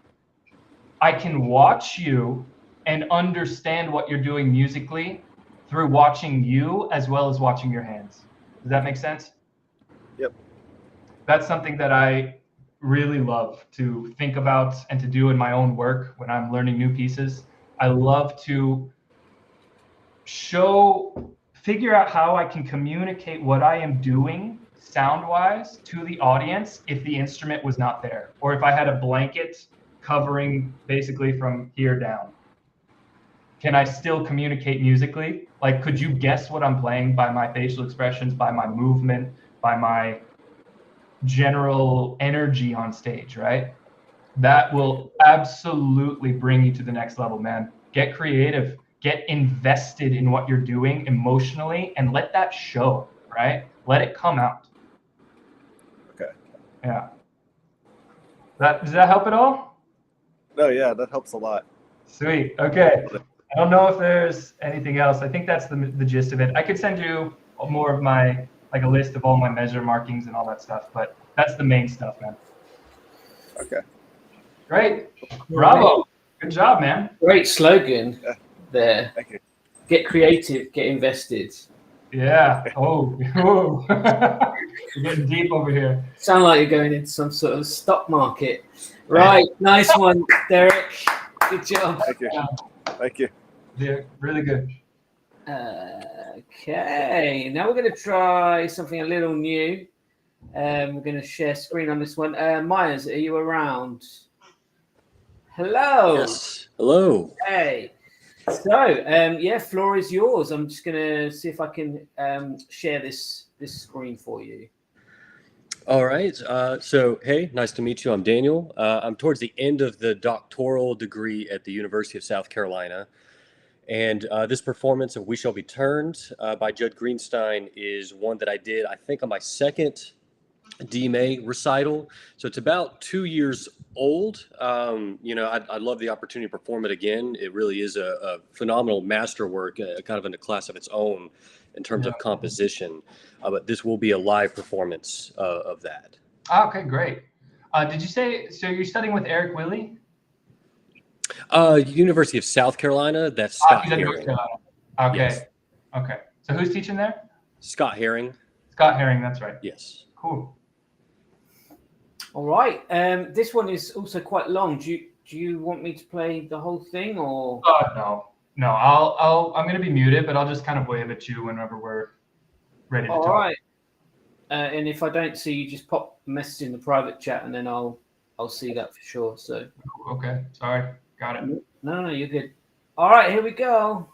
I can watch you and understand what you're doing musically through watching you as well as watching your hands. Does that make sense? Yep. That's something that I really love to think about and to do in my own work when I'm learning new pieces. I love to figure out how I can communicate what I am doing sound-wise to the audience if the instrument was not there, or if I had a blanket covering basically from here down. Can I still communicate musically? Like, could you guess what I'm playing by my facial expressions, by my movement, by my general energy on stage, right? That will absolutely bring you to the next level, man. Get creative, get invested in what you're doing emotionally, and let that show, right? Let it come out. Okay. Yeah. Does that help at all? No, yeah, that helps a lot. Sweet. Okay. I don't know if there's anything else. I think that's the gist of it. I could send you more of my, like a list of all my measure markings and all that stuff, but that's the main stuff, man. Okay. Great. Bravo. Good job, man. Great slogan there. Thank you. Get creative, get invested. Yeah. Oh, you're getting deep over here. Sound like you're going into some sort of stock market. Right. Nice one, Derek. Good job. Thank you. Thank you. Yeah, really good. Okay. Now we're going to try something a little new. We're going to share screen on this one. Myers, are you around? Hello. Yes. Hello. Hey. So, yeah, floor is yours. I'm just going to see if I can share this screen for you. All right. So, hey, nice to meet you. I'm Daniel. I'm towards the end of the doctoral degree at the University of South Carolina. And this performance of We Shall Be Turned by Judd Greenstein is one that I did, I think, on my second DMA recital. So it's about 2 years old. I'd love the opportunity to perform it again. It really is a phenomenal masterwork, kind of in a class of its own in terms of composition. But this will be a live performance of that. Okay, great. Did you say, so you're studying with Eric Willie? University of South Carolina, that's Scott He's at North Herring. Carolina. Okay. Yes. Okay. So who's teaching there? Scott Herring. Scott Herring, that's right. Yes. Cool. All right. This one is also quite long. Do you want me to play the whole thing or? No. I'm gonna be muted, but I'll just kind of wave at you whenever we're ready to talk. All right. And if I don't see you, just pop a message in the private chat, and then I'll see that for sure. So. Okay. Sorry. Got it. No, you're good. All right, here we go.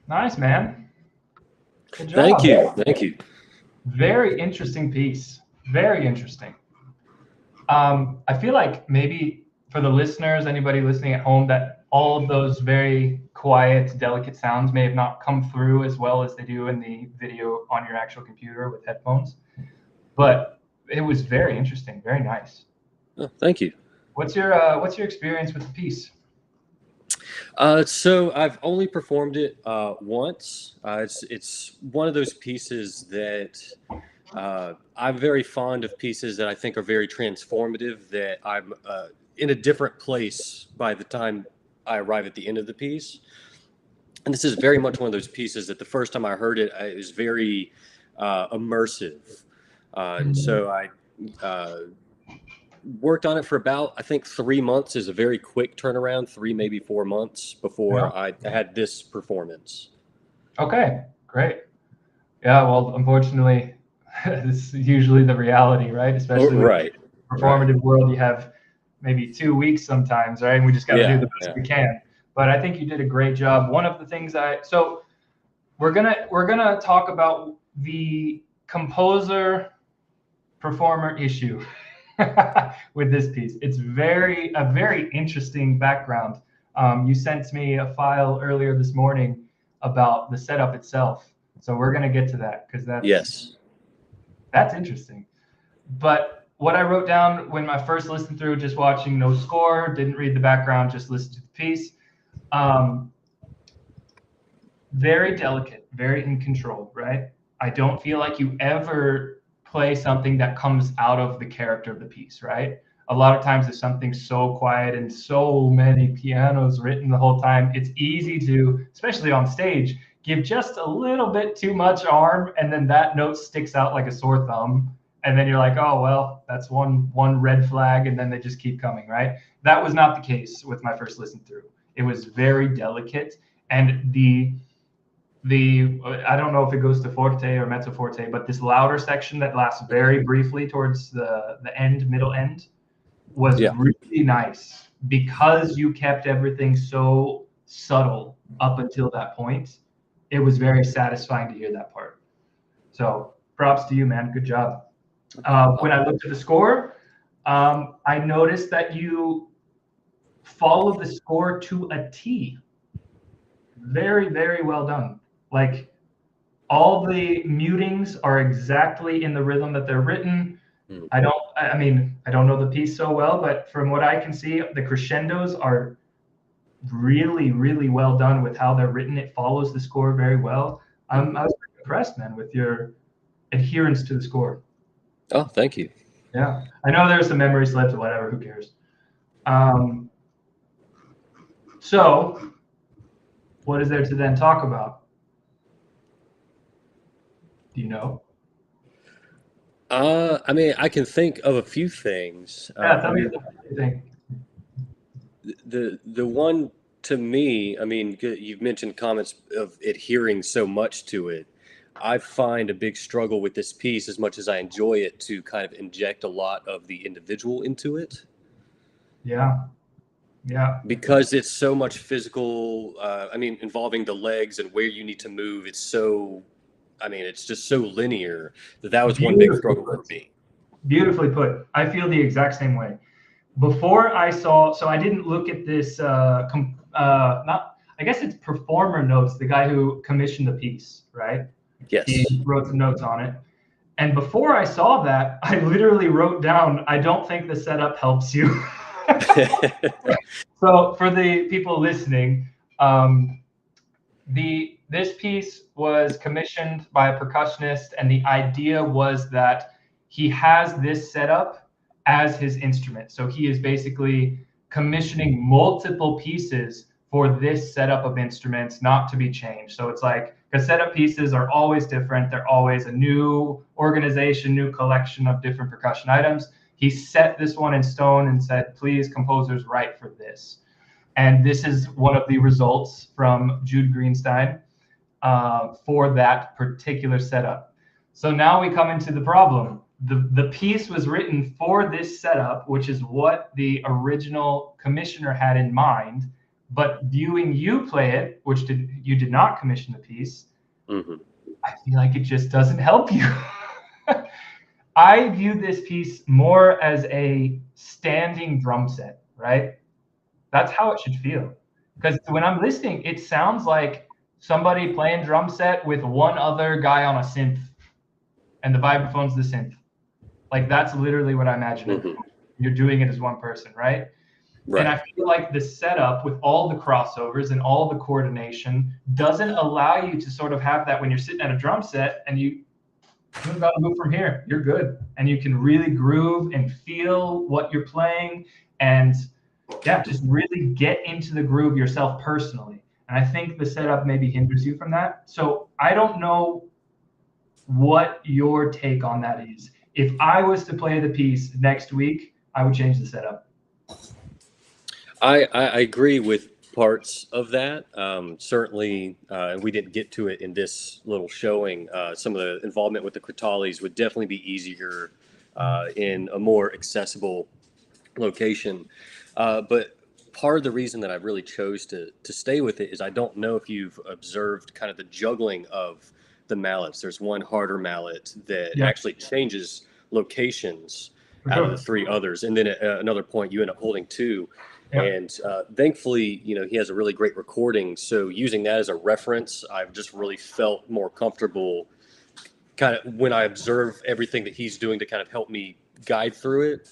Nice, man. Good job. Thank you. Thank you. Very interesting piece. Very interesting. I feel like maybe for the listeners, anybody listening at home, that all of those very quiet, delicate sounds may have not come through as well as they do in the video on your actual computer with headphones. But it was very interesting, very nice. Oh, thank you. What's your experience with the piece? So I've only performed it once. It's one of those pieces that I'm very fond of, pieces that I think are very transformative, that I'm in a different place by the time I arrive at the end of the piece. And this is very much one of those pieces that the first time I heard it, it was very immersive. And so I worked on it for about, I think 3 months is a very quick turnaround, 3, maybe 4 months before I had this performance. Okay, great. Yeah, well, unfortunately, this is usually the reality, right? Especially with the performative world, you have maybe 2 weeks sometimes, right? And we just got to do the best we can. But I think you did a great job. One of the things so we're gonna talk about the composer performer issue with this piece. It's a very interesting background. You sent me a file earlier this morning about the setup itself. So we're gonna get to that because that's interesting. But what I wrote down when I first listened through, just watching, no score, didn't read the background, just listened to the piece. Very delicate, very in control, right? I don't feel like you ever play something that comes out of the character of the piece, right? A lot of times if something's so quiet and so many pianos written the whole time, it's easy to, especially on stage, give just a little bit too much arm, and then that note sticks out like a sore thumb. And then you're like, oh, well, that's one red flag, and then they just keep coming, right? That was not the case with my first listen through. It was very delicate, and the I don't know if it goes to forte or mezzo forte, but this louder section that lasts very briefly towards the middle end was really nice because you kept everything so subtle up until that point. It was very satisfying to hear that part. So props to you, man. Good job. When I looked at the score, I noticed that you followed the score to a T. Very, very well done. Like all the mutings are exactly in the rhythm that they're written. I don't know the piece so well, but from what I can see, the crescendos are really, really well done with how they're written. It follows the score very well. I was impressed, man, with your adherence to the score. Oh, thank you. Yeah, I know there's some memory slips or whatever. Who cares? So, what is there to then talk about? Do you know? I mean, I can think of a few things. Tell me what you think. The one to me, I mean, you've mentioned comments of adhering so much to it. I find a big struggle with this piece, as much as I enjoy it, to kind of inject a lot of the individual into it. Yeah. Because it's so much physical, involving the legs and where you need to move. It's just so linear that was one big struggle for me. Beautifully put. I feel the exact same way. Before I didn't look at this, I guess it's performer notes, the guy who commissioned the piece, right? Yes. He wrote some notes on it. And before I saw that, I literally wrote down, I don't think the setup helps you. So for the people listening, this piece was commissioned by a percussionist, and the idea was that he has this setup as his instrument. So he is basically commissioning multiple pieces for this setup of instruments not to be changed. So it's like, because setup pieces are always different. They're always a new organization, new collection of different percussion items. He set this one in stone and said, please, composers, write for this. And this is one of the results from Jude Greenstein for that particular setup. So now we come into the problem. The piece was written for this setup, which is what the original commissioner had in mind. But viewing you play it, you did not commission the piece, I feel like it just doesn't help you. I view this piece more as a standing drum set, right? That's how it should feel. Because when I'm listening, it sounds like somebody playing drum set with one other guy on a synth, and the vibraphone's the synth. Like, that's literally what I imagine. You're doing it as one person, right? And I feel like the setup with all the crossovers and all the coordination doesn't allow you to sort of have that when you're sitting at a drum set and you got to move from here. You're good. And you can really groove and feel what you're playing and just really get into the groove yourself personally. And I think the setup maybe hinders you from that. So I don't know what your take on that is. If I was to play the piece next week, I would change the setup. I agree with parts of that. Certainly, and we didn't get to it in this little showing. Some of the involvement with the Crotales would definitely be easier in a more accessible location. But part of the reason that I really chose to stay with it is I don't know if you've observed kind of the juggling of the mallets. There's one harder mallet that actually changes locations out of the three others, and then at another point you end up holding two. And thankfully, you know, he has a really great recording. So using that as a reference, I've just really felt more comfortable kind of when I observe everything that he's doing to kind of help me guide through it.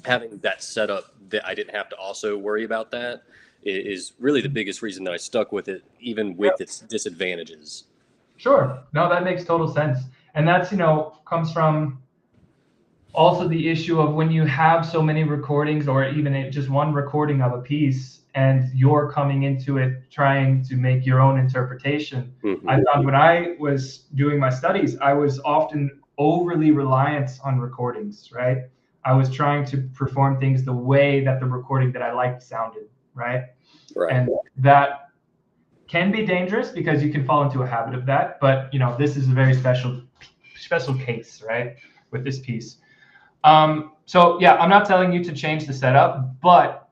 Having that setup that I didn't have to also worry about that is really the biggest reason that I stuck with it, even with its disadvantages. Sure. No, that makes total sense. And that's, you know, comes from also the issue of when you have so many recordings or even just one recording of a piece and you're coming into it trying to make your own interpretation. I found when I was doing my studies, I was often overly reliant on recordings, right? I was trying to perform things the way that the recording that I liked sounded, right? And that can be dangerous because you can fall into a habit of that. But, you know, this is a very special case, right, with this piece. So yeah, I'm not telling you to change the setup, but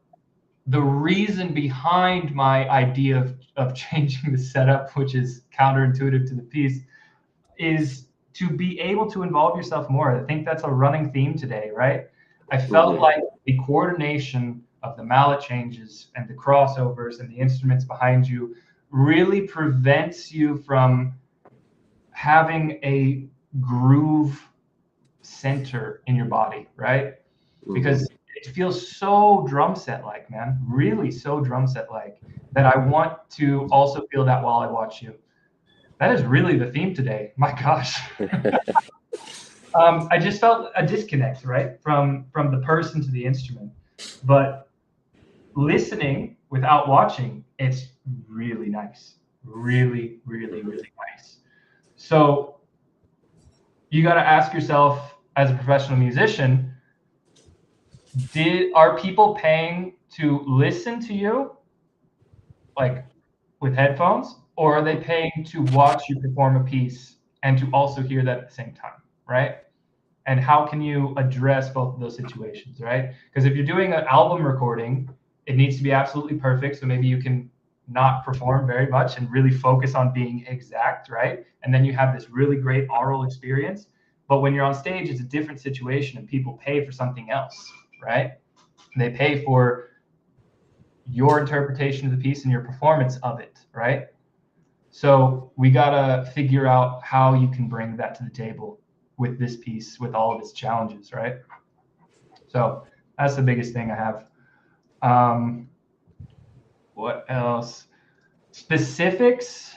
the reason behind my idea of changing the setup, which is counterintuitive to the piece, is to be able to involve yourself more. I think that's a running theme today, right? I felt like the coordination of the mallet changes and the crossovers and the instruments behind you really prevents you from having a groove center in your body, right? Because it feels so drum set like, man, really so drum set like, that I want to also feel that while I watch you. That is really the theme today. My gosh. I just felt a disconnect, right, from the person to the instrument. But listening without watching, it's really nice. Really, really, really nice. So you got to ask yourself, as a professional musician, are people paying to listen to you, like with headphones, or are they paying to watch you perform a piece and to also hear that at the same time, right? And how can you address both of those situations, right? Because if you're doing an album recording, it needs to be absolutely perfect. So maybe you can not perform very much and really focus on being exact, right? And then you have this really great oral experience. But when you're on stage, it's a different situation and people pay for something else, right? They pay for your interpretation of the piece and your performance of it, right? So we gotta figure out how you can bring that to the table with this piece, with all of its challenges, right? So that's the biggest thing I have. What else? Specifics.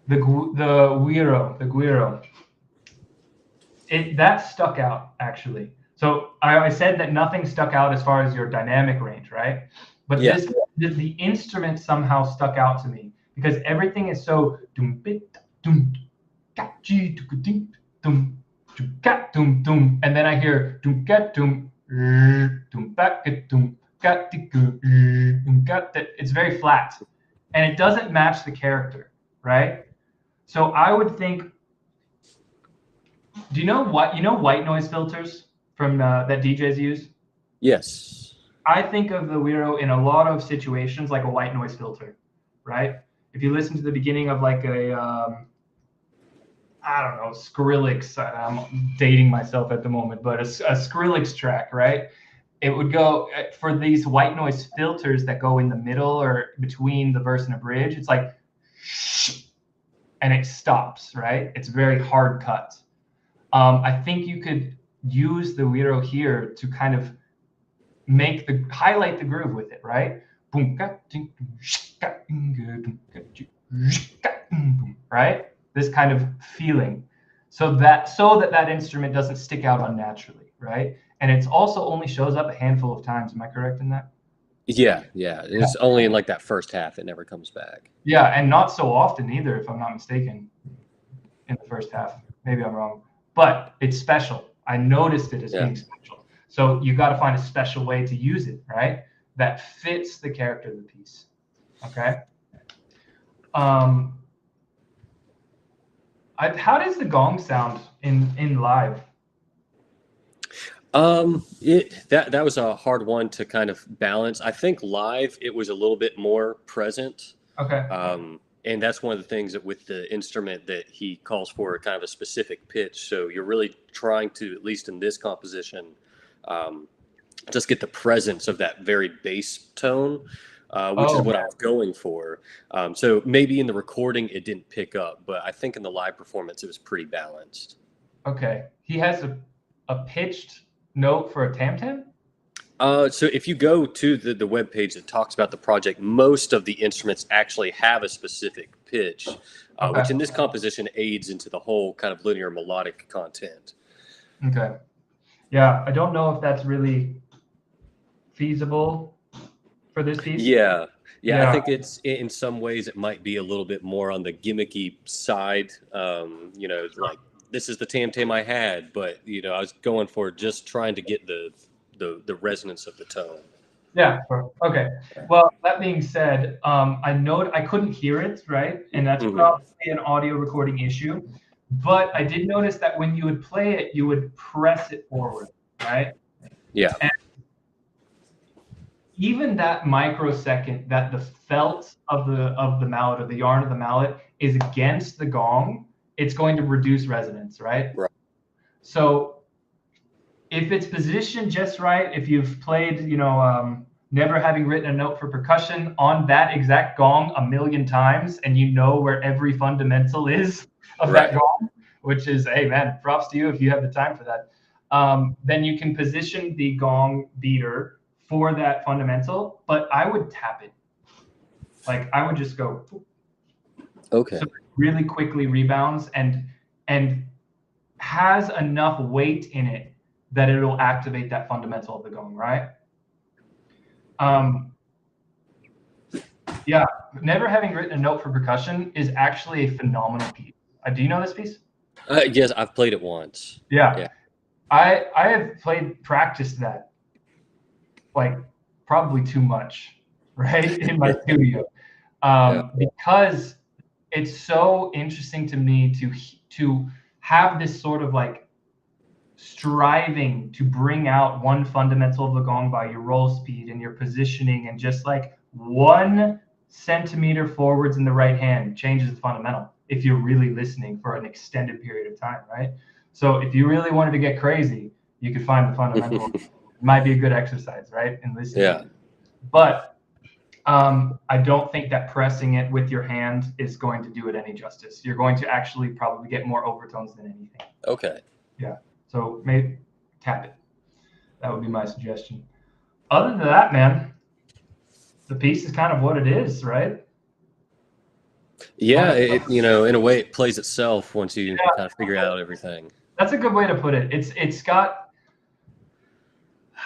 The guiro. That stuck out actually. So I said that nothing stuck out as far as your dynamic range, right? But the instrument somehow stuck out to me because everything is so and then I hear it's very flat and it doesn't match the character, right? So I would think, do you know white noise filters from that DJs use? Yes. I think of the Wiro in a lot of situations like a white noise filter, right? If you listen to the beginning of like a, I don't know, Skrillex, I'm dating myself at the moment, but a Skrillex track, right? It would go for these white noise filters that go in the middle or between the verse and a bridge. It's like, and it stops, right? It's very hard cut. I think you could use the Wiro here to kind of highlight the groove with it, right? Right? This kind of feeling. So that instrument doesn't stick out unnaturally, right? And it's also only shows up a handful of times. Am I correct in that? Yeah. It's only in like that first half. It never comes back. Yeah, and not so often either, if I'm not mistaken, in the first half. Maybe I'm wrong. But it's special. I noticed it as being special. So you got to find a special way to use it, right? That fits the character of the piece. Okay. How does the gong sound in live? That was a hard one to kind of balance. I think live it was a little bit more present. Okay. And that's one of the things that with the instrument that he calls for kind of a specific pitch. So you're really trying to, at least in this composition, just get the presence of that very bass tone, which is what I was going for. So maybe in the recording it didn't pick up, but I think in the live performance it was pretty balanced. Okay. He has a pitched note for a tam-tam? So if you go to the web page that talks about the project, most of the instruments actually have a specific pitch, which in this composition aids into the whole kind of linear melodic content. Okay. Yeah, I don't know if that's really feasible for this piece. Yeah. I think it's in some ways it might be a little bit more on the gimmicky side. Like this is the tam-tam I had, but I was going for just trying to get the resonance of the tone. Yeah. Okay. Well, that being said, I couldn't hear it, right? And that's probably an audio recording issue. But I did notice that when you would play it, you would press it forward, right? Yeah. And even that microsecond that the felt of the mallet or the yarn of the mallet is against the gong, it's going to reduce resonance, right? Right. So if it's positioned just right, if you've played, never having written a note for percussion on that exact gong a million times, and you know where every fundamental is of that gong, which is, hey man, props to you if you have the time for that. Then you can position the gong beater for that fundamental, but I would tap it. Like I would just go. Okay. So it really quickly rebounds and has enough weight in it that it'll activate that fundamental of the gong, right? Yeah, never having written a note for percussion is actually a phenomenal piece. Do you know this piece? Yes, I've played it once. Yeah. I have practiced that like probably too much, right, in my studio, because it's so interesting to me to have this sort of like striving to bring out one fundamental of the gong by your roll speed and your positioning, and just like 1 centimeter forwards in the right hand changes the fundamental if you're really listening for an extended period of time, right? So if you really wanted to get crazy, you could find the fundamental. It might be a good exercise, right, in listening. Yeah. But I don't think that pressing it with your hand is going to do it any justice. You're going to actually probably get more overtones than anything. Okay. Yeah. So maybe tap it. That would be my suggestion. Other than that, man, the piece is kind of what it is, right? Yeah, in a way, it plays itself once you kind of figure out everything. That's a good way to put it. It's got.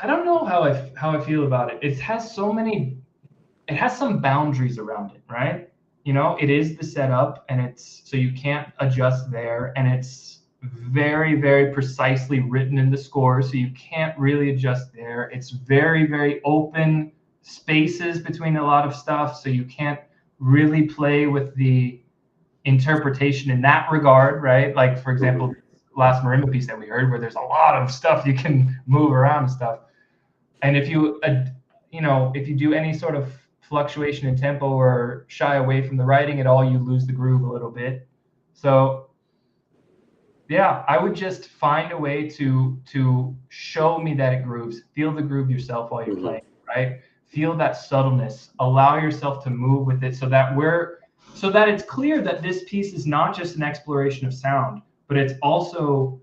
I don't know how I feel about it. It has some boundaries around it, right? It is the setup, and so you can't adjust there, and it's very, very precisely written in the score, so you can't really adjust there. It's very, very open spaces between a lot of stuff, so you can't really play with the interpretation in that regard, right? Like, for example, last marimba piece that we heard, where there's a lot of stuff you can move around and stuff. And if you do any sort of fluctuation in tempo or shy away from the writing at all, you lose the groove a little bit. So yeah, I would just find a way to show me that it grooves. Feel the groove yourself while you're playing, right? Feel that subtleness. Allow yourself to move with it, so that it's clear that this piece is not just an exploration of sound, but it's also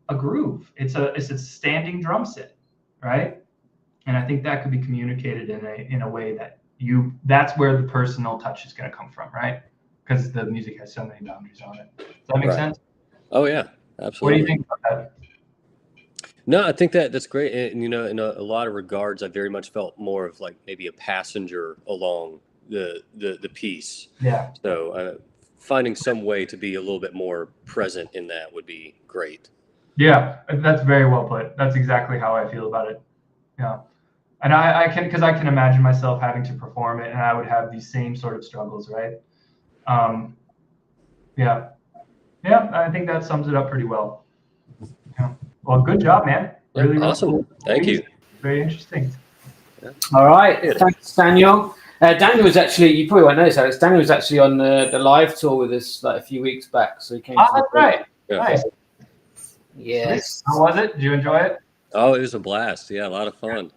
a groove. It's a standing drum set, right? And I think that could be communicated in a way that's where the personal touch is going to come from, right? Because the music has so many boundaries on it. Does that make sense? Oh yeah, absolutely. What do you think about that? No, I think that's great. And in a lot of regards, I very much felt more of like maybe a passenger along the piece. Yeah. So finding some way to be a little bit more present in that would be great. Yeah, that's very well put. That's exactly how I feel about it. Yeah. And I can imagine myself having to perform it, and I would have these same sort of struggles, right? Yeah, I think that sums it up pretty well. Well, good job, man. Yeah, Really awesome. cool. Thank you. Very interesting. All right. Thanks, Daniel. Daniel was actually, you probably won't know this, Alex. Daniel was actually on the live tour with us like a few weeks back. So he came to That's right. Yeah. Nice. Yes. How was it? Did you enjoy it? Oh, it was a blast. Yeah, a lot of fun.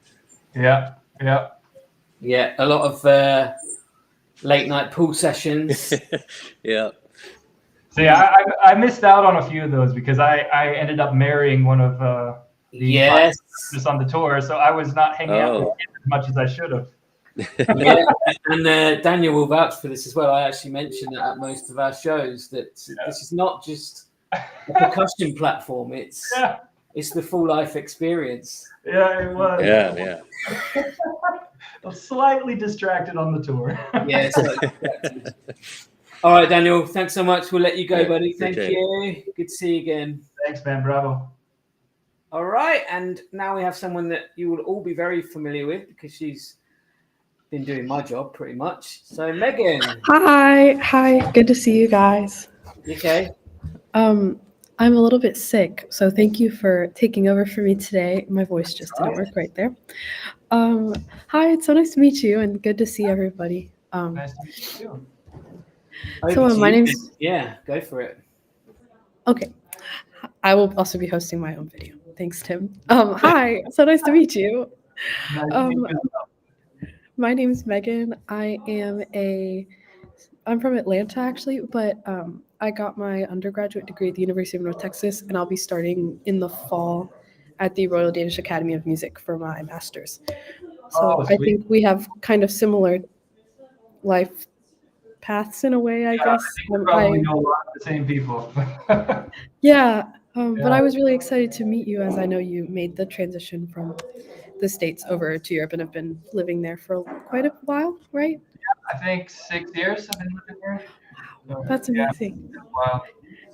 Yeah. Yeah. A lot of late night pool sessions. Yeah. See, I missed out on a few of those because I ended up marrying one of the Yes. just on the tour, so I was not hanging out with Oh. him as much as I should have. Yeah. And Daniel will vouch for this as well. I actually mentioned that at most of our shows that this is not just a percussion platform. It's the full life experience. Yeah, it was. Yeah. I was slightly distracted on the tour. Yeah. All right, Daniel. Thanks so much. We'll let you go, buddy. Thank Appreciate you. Good to see you again. Thanks, man. Bravo. All right, and now we have someone that you will all be very familiar with because she's been doing my job pretty much. So, Megan. Hi. Good to see you guys. Okay. I'm a little bit sick, so thank you for taking over for me today. My voice just didn't work right there. Hi, it's so nice to meet you and good to see everybody. Nice to meet you. My name's go for it. Okay. I will also be hosting my own video. Thanks, Tim. Hi, so nice to meet you. Nice to meet you. My name's Megan. I'm from Atlanta actually, but I got my undergraduate degree at the University of North Texas, and I'll be starting in the fall at the Royal Danish Academy of Music for my master's. So I think we have kind of similar life paths in a way, I guess. I probably know a lot of the same people. But I was really excited to meet you, as I know you made the transition from the States over to Europe and have been living there for quite a while, right? I think 6 years I've been living here. Wow, that's amazing. Wow.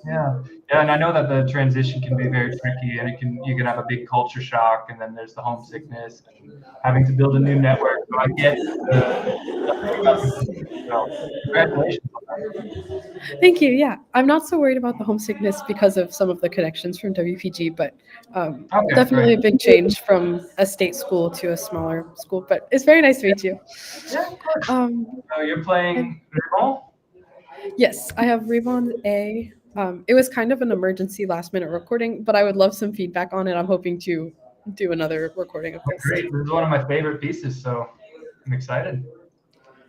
Yeah, and I know that the transition can be very tricky, and you can have a big culture shock, and then there's the homesickness and having to build a new network. So I get congratulations on that. Thank you. Yeah, I'm not so worried about the homesickness because of some of the connections from WPG, but definitely a big change from a state school to a smaller school. But it's very nice to meet you. Yeah, of course. So you're playing Rebond? Yes, I have Rebond A. It was kind of an emergency last-minute recording, but I would love some feedback on it. I'm hoping to do another recording of this. Great. This is one of my favorite pieces, so I'm excited.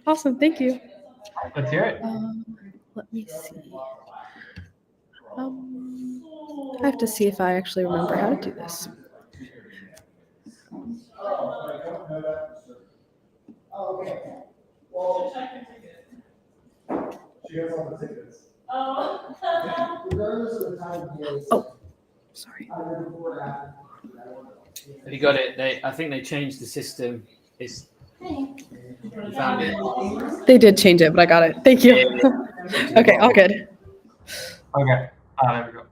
Awesome. Thank you. Let's hear it. Let me see. I have to see if I actually remember how to do this. Oh, sorry. Have you got it? I think they changed the system. You found it. They did change it, but I got it. Thank you. Okay, all good. Okay. There we go.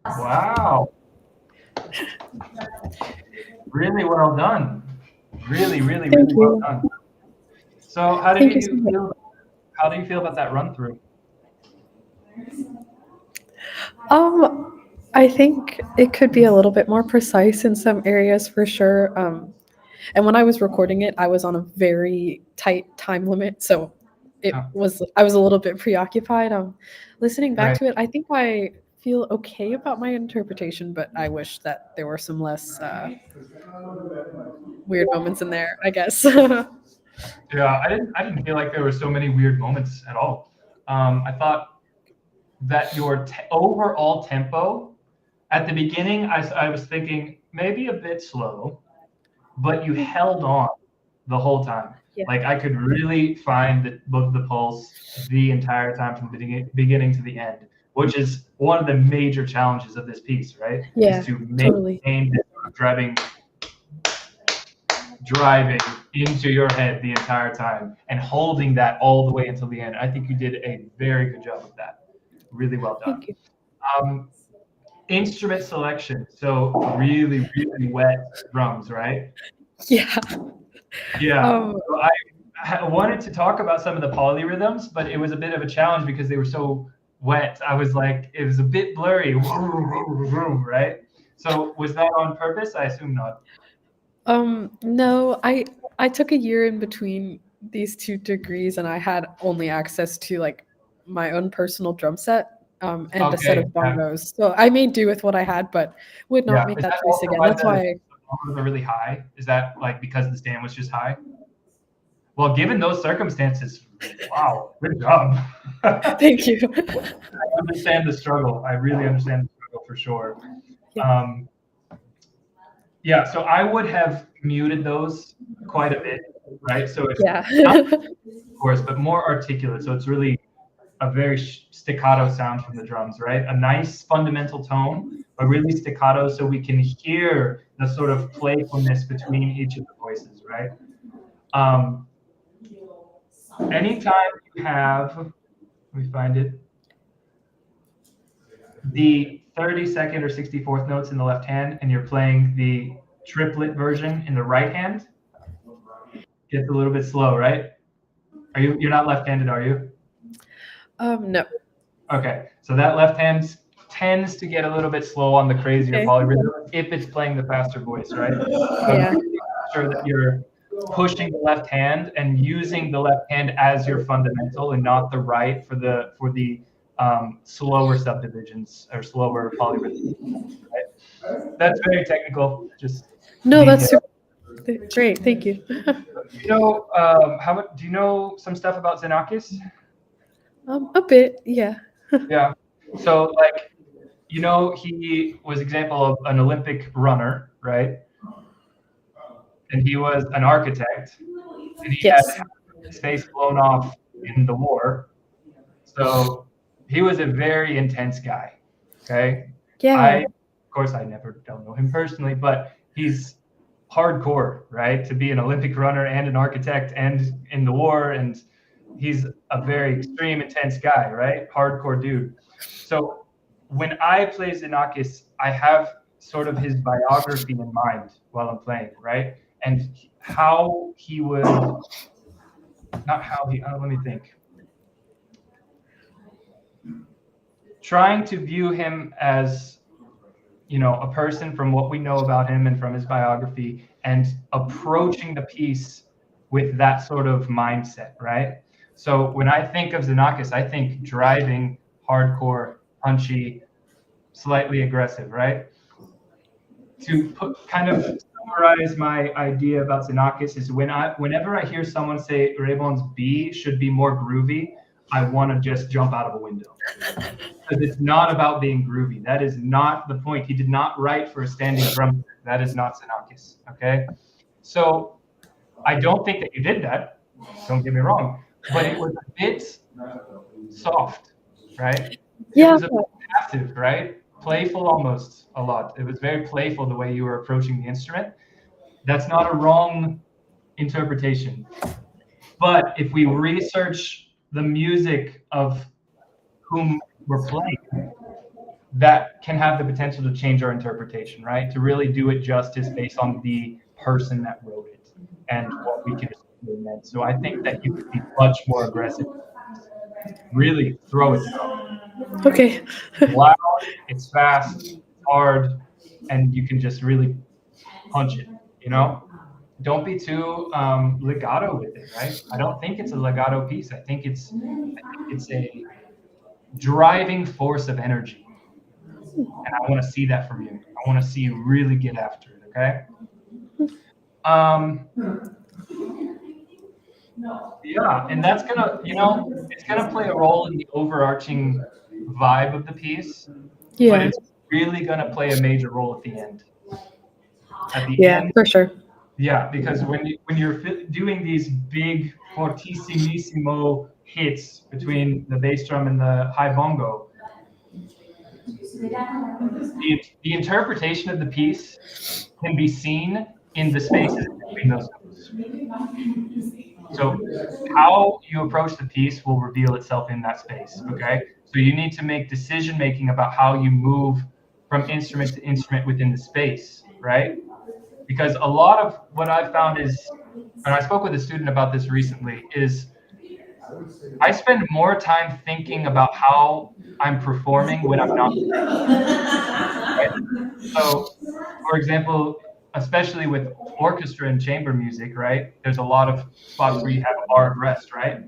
Wow. Really well done. Really, really, Thank really well you. done. So how do Thank you so you much. feel? How do you feel about that run through? I think it could be a little bit more precise in some areas for sure. And when I was recording it, I was on a very tight time limit, so Oh, I was a little bit preoccupied. Listening back right. to it, I think I feel okay about my interpretation, but I wish that there were some less weird moments in there, I guess. Yeah, I didn't feel like there were so many weird moments at all. I thought that your overall tempo at the beginning, I was thinking maybe a bit slow, but you held on the whole time. Yeah. Like I could really find the pulse the entire time from the beginning to the end, which is one of the major challenges of this piece, right? Yeah, Is to totally. maintain this driving into your head the entire time and holding that all the way until the end. I think you did a very good job of that. Really well done. Thank you. Instrument selection. So really, really wet drums, right? Yeah. Yeah. So I wanted to talk about some of the polyrhythms, but it was a bit of a challenge because they were so wet. I was like, it was a bit blurry, right? So was that on purpose? I assume not. No, I took a year in between these two degrees, and I had only access to like my own personal drum set, and a set Okay. of bongos. So I made do with what I had, but would not Yeah. make Is that that choice also again. why That's why. the bongos are really high? Is that like because the stand was just high? Well, given those circumstances, wow, good job. Thank you. I understand the struggle. I really understand the struggle for sure. Yeah. Yeah, so I would have muted those quite a bit, right? So it's Yeah. not, of course, but more articulate. So it's really a very staccato sound from the drums, right? A nice fundamental tone, but really staccato, so we can hear the sort of playfulness between each of the voices, right? Anytime you have, let me find it, the 32nd or 64th notes in the left hand, and you're playing the triplet version in the right hand, gets a little bit slow, right? You're not left-handed, are you? No. Okay, so that left hand tends to get a little bit slow on the crazier Okay. polyrhythm if it's playing the faster voice, right? Yeah. Making sure that you're pushing the left hand and using the left hand as your fundamental and not the right for the slower subdivisions or slower polyrhythms. Right? That's very technical. Just No, that's detail. super great. Thank you. You know, do you know some stuff about Xenakis? A bit. Yeah. Yeah. So like, you know, he was example of an Olympic runner, right? And he was an architect, and he Yes. had his face blown off in the war. So he was a very intense guy. Okay. Yeah. Of course, I don't know him personally, but he's hardcore, right? To be an Olympic runner and an architect and in the war, and he's a very extreme, intense guy, right? Hardcore dude. So when I play Xenakis, I have sort of his biography in mind while I'm playing, right? And how he would, not how he, let me think. Trying to view him as, you know, a person from what we know about him and from his biography, and approaching the piece with that sort of mindset, right? So when I think of Xenakis, I think driving, hardcore, punchy, slightly aggressive, right? To kind of summarize my idea about Xenakis is whenever I hear someone say Raybon's B should be more groovy, I want to just jump out of a window. Because it's not about being groovy. That is not the point. He did not write for a standing drum. That is not Xenakis. Okay? So I don't think that you did that. Don't get me wrong. But it was a bit soft, right? Yeah. It was a bit passive, right? Playful almost a lot. It was very playful the way you were approaching the instrument. That's not a wrong interpretation. But if we research the music of whom we're playing, that can have the potential to change our interpretation, right? To really do it justice based on the person that wrote it and what we can assume it meant. So I think that you could be much more aggressive. Really throw it down. Okay. It's loud, it's fast, it's hard, and you can just really punch it, you know? Don't be too legato with it, right? I don't think it's a legato piece. I think it's a driving force of energy. And I want to see that from you. I want to see you really get after it, okay? Yeah, and that's gonna, it's gonna play a role in the overarching vibe of the piece, but Yeah. it's really gonna play a major role at the end. At the Yeah, end, for sure. yeah, because when you're doing these big fortissimissimo hits between the bass drum and the high bongo, the interpretation of the piece can be seen in the spaces between those notes. So how you approach the piece will reveal itself in that space, okay? So you need to make decision making about how you move from instrument to instrument within the space, right? Because a lot of what I've found is, and I spoke with a student about this recently, is I spend more time thinking about how I'm performing when I'm not. Right? So, for example, especially with orchestra and chamber music, right? There's a lot of spots where you have a bar of rest, right?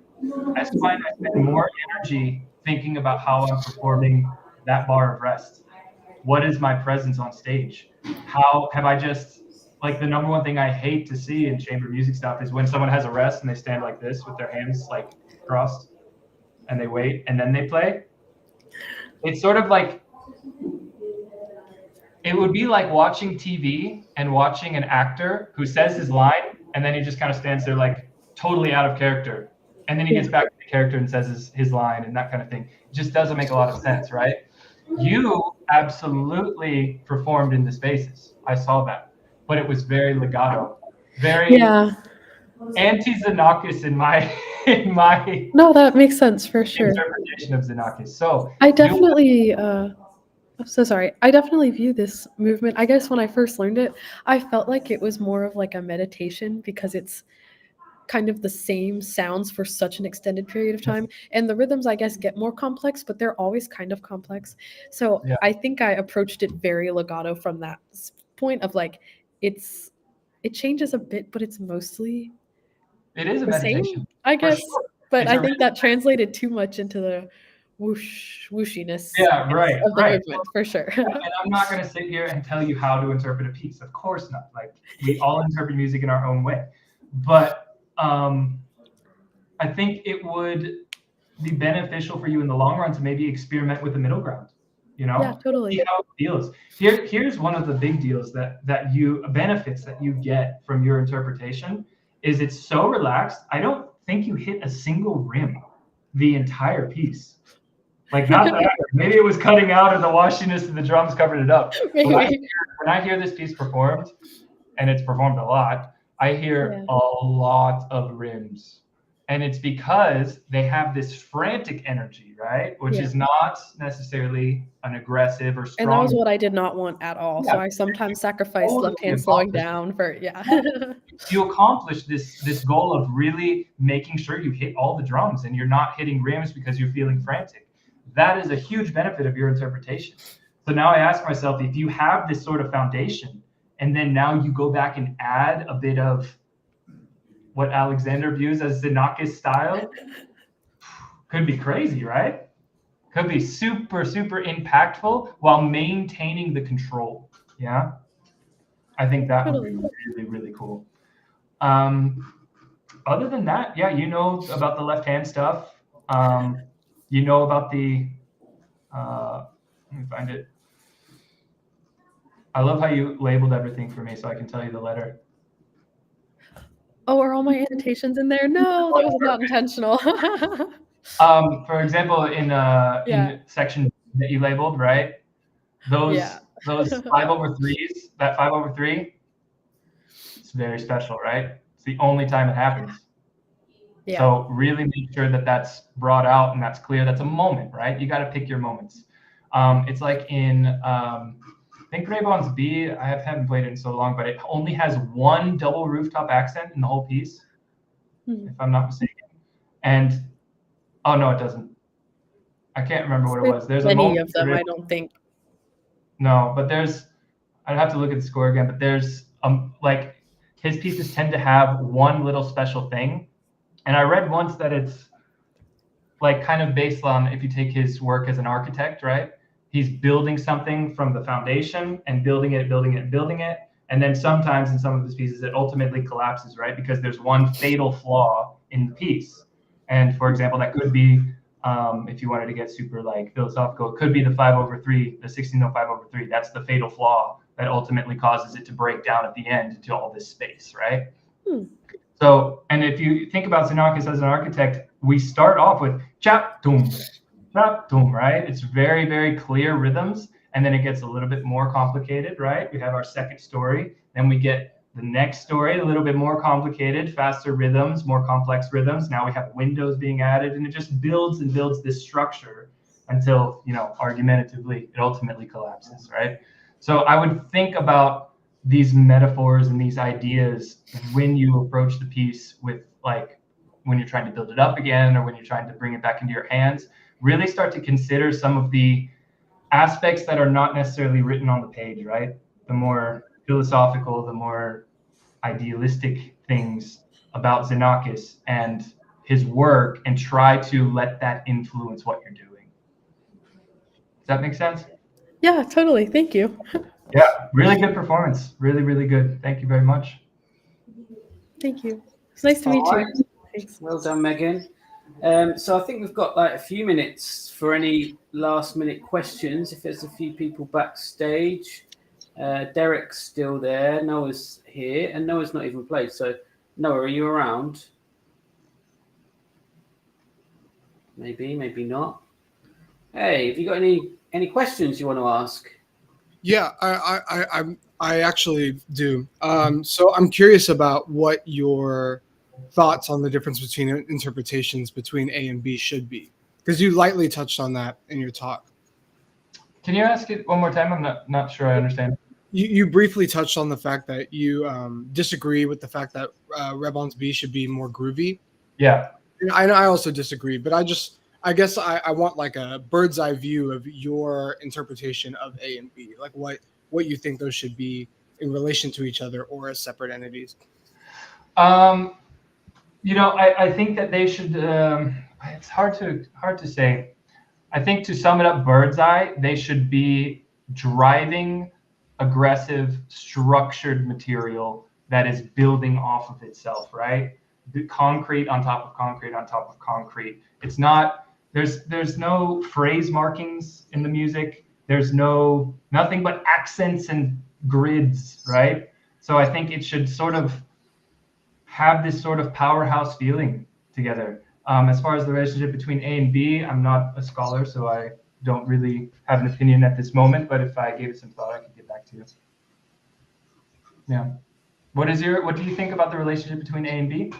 I find I spend more energy thinking about how I'm performing that bar of rest. What is my presence on stage? How have I just, like, the number one thing I hate to see in chamber music stuff is when someone has a rest and they stand like this with their hands like crossed and they wait and then they play. It's sort of like, it would be like watching TV and watching an actor who says his line and then he just kind of stands there like totally out of character. And then he gets back to the character and says his line and that kind of thing. It just doesn't make a lot of sense, right? You absolutely performed in the spaces. I saw that. But it was very legato. Very anti-Xenakis in my No, that makes sense for sure. interpretation of Xenakis. So I definitely I'm so sorry. I definitely view this movement. I guess when I first learned it, I felt like it was more of like a meditation because it's kind of the same sounds for such an extended period of time. And the rhythms, I guess, get more complex, but they're always kind of complex. So Yeah. I think I approached it very legato from that point of like, it changes a bit, but it's mostly it is a the meditation. same, I guess. Sure. But It's I a think that translated too much into the whooshiness Yeah, right, of the right. movement, for sure. And I'm not going to sit here and tell you how to interpret a piece. Of course not. Like, we all interpret music in our own way. But I think it would be beneficial for you in the long run to maybe experiment with the middle ground. Yeah, totally. See how it feels. Here's one of the big deals that benefits that you get from your interpretation is it's so relaxed. I don't think you hit a single rim the entire piece. Like, not that maybe it was cutting out and the washiness of the drums covered it up. When I hear this piece performed, and it's performed a lot, I hear a lot of rims. And it's because they have this frantic energy, right? Which is not necessarily an aggressive or strong. And that was what I did not want at all. So I sometimes sacrificed left hand slowing down for, You accomplish this goal of really making sure you hit all the drums and you're not hitting rims because you're feeling frantic. That is a huge benefit of your interpretation. So now I ask myself, if you have this sort of foundation, and then now you go back and add a bit of what Alexander views as Xenakis style, could be crazy, right? Could be super, super impactful while maintaining the control. Yeah. I think that would be really, really cool. Other than that, yeah, you know about the left hand stuff. You know about the, let me find it. I love how you labeled everything for me so I can tell you the letter. Oh, are all my annotations in there? No, that was not intentional. For example, in section that you labeled, right? Those 5/3s, that 5/3, it's very special, right? It's the only time it happens. Yeah. So really make sure that that's brought out and that's clear. That's a moment, right? You got to pick your moments. It's like in I think Gray-Bon's B. I haven't played it in so long, but it only has one double rooftop accent in the whole piece, if I'm not mistaken. And oh no, it doesn't. I can't remember what it was. There's a many moment of them, I don't think. No, but I'd have to look at the score again, but there's like his pieces tend to have one little special thing. And I read once that it's like kind of based on, if you take his work as an architect, right? He's building something from the foundation and building it. And then sometimes in some of his pieces, it ultimately collapses, right? Because there's one fatal flaw in the piece. And for example, that could be, if you wanted to get super like philosophical, it could be the 5/3, the 1605/3. That's the fatal flaw that ultimately causes it to break down at the end into all this space, right? So, and if you think about Xenakis as an architect, we start off with chap doom, right? It's very, very clear rhythms, and then it gets a little bit more complicated, right? We have our second story, then we get the next story, a little bit more complicated, faster rhythms, more complex rhythms. Now we have windows being added, and it just builds and builds this structure until, you know, argumentatively, it ultimately collapses, right? So I would think about these metaphors and these ideas when you approach the piece, with like when you're trying to build it up again or when you're trying to bring it back into your hands. Really start to consider some of the aspects that are not necessarily written on the page, right? The more philosophical, the more idealistic things about Xenakis and his work, and try to let that influence what you're doing. Does that make sense? Yeah, totally. Thank you. Yeah, really good performance. Really, really good. Thank you very much. Thank you. It's nice to meet you. Thanks. Well done, Megan. So I think we've got like a few minutes for any last minute questions. If there's a few people backstage, Derek's still there. Noah's here, and Noah's not even played. So Noah, are you around? Maybe, maybe not. Hey, have you got any questions you want to ask? Yeah, I actually do. So I'm curious about what your thoughts on the difference between interpretations between A and B should be, because you lightly touched on that in your talk. Can you ask it one more time? I'm not sure I understand. You briefly touched on the fact that you disagree with the fact that Rebon's B should be more groovy. Yeah. I also disagree, but I guess I want like a bird's eye view of your interpretation of A and B, like what you think those should be in relation to each other or as separate entities. You know, I think that they should. It's hard to say. I think, to sum it up, bird's eye, they should be driving, aggressive, structured material that is building off of itself, right? The concrete on top of concrete on top of concrete. It's not. There's no phrase markings in the music. There's nothing but accents and grids, right? So I think it should sort of have this sort of powerhouse feeling together. As far as the relationship between A and B, I'm not a scholar, so I don't really have an opinion at this moment. But if I gave it some thought, I could get back to you. Yeah. What do you think about the relationship between A and B?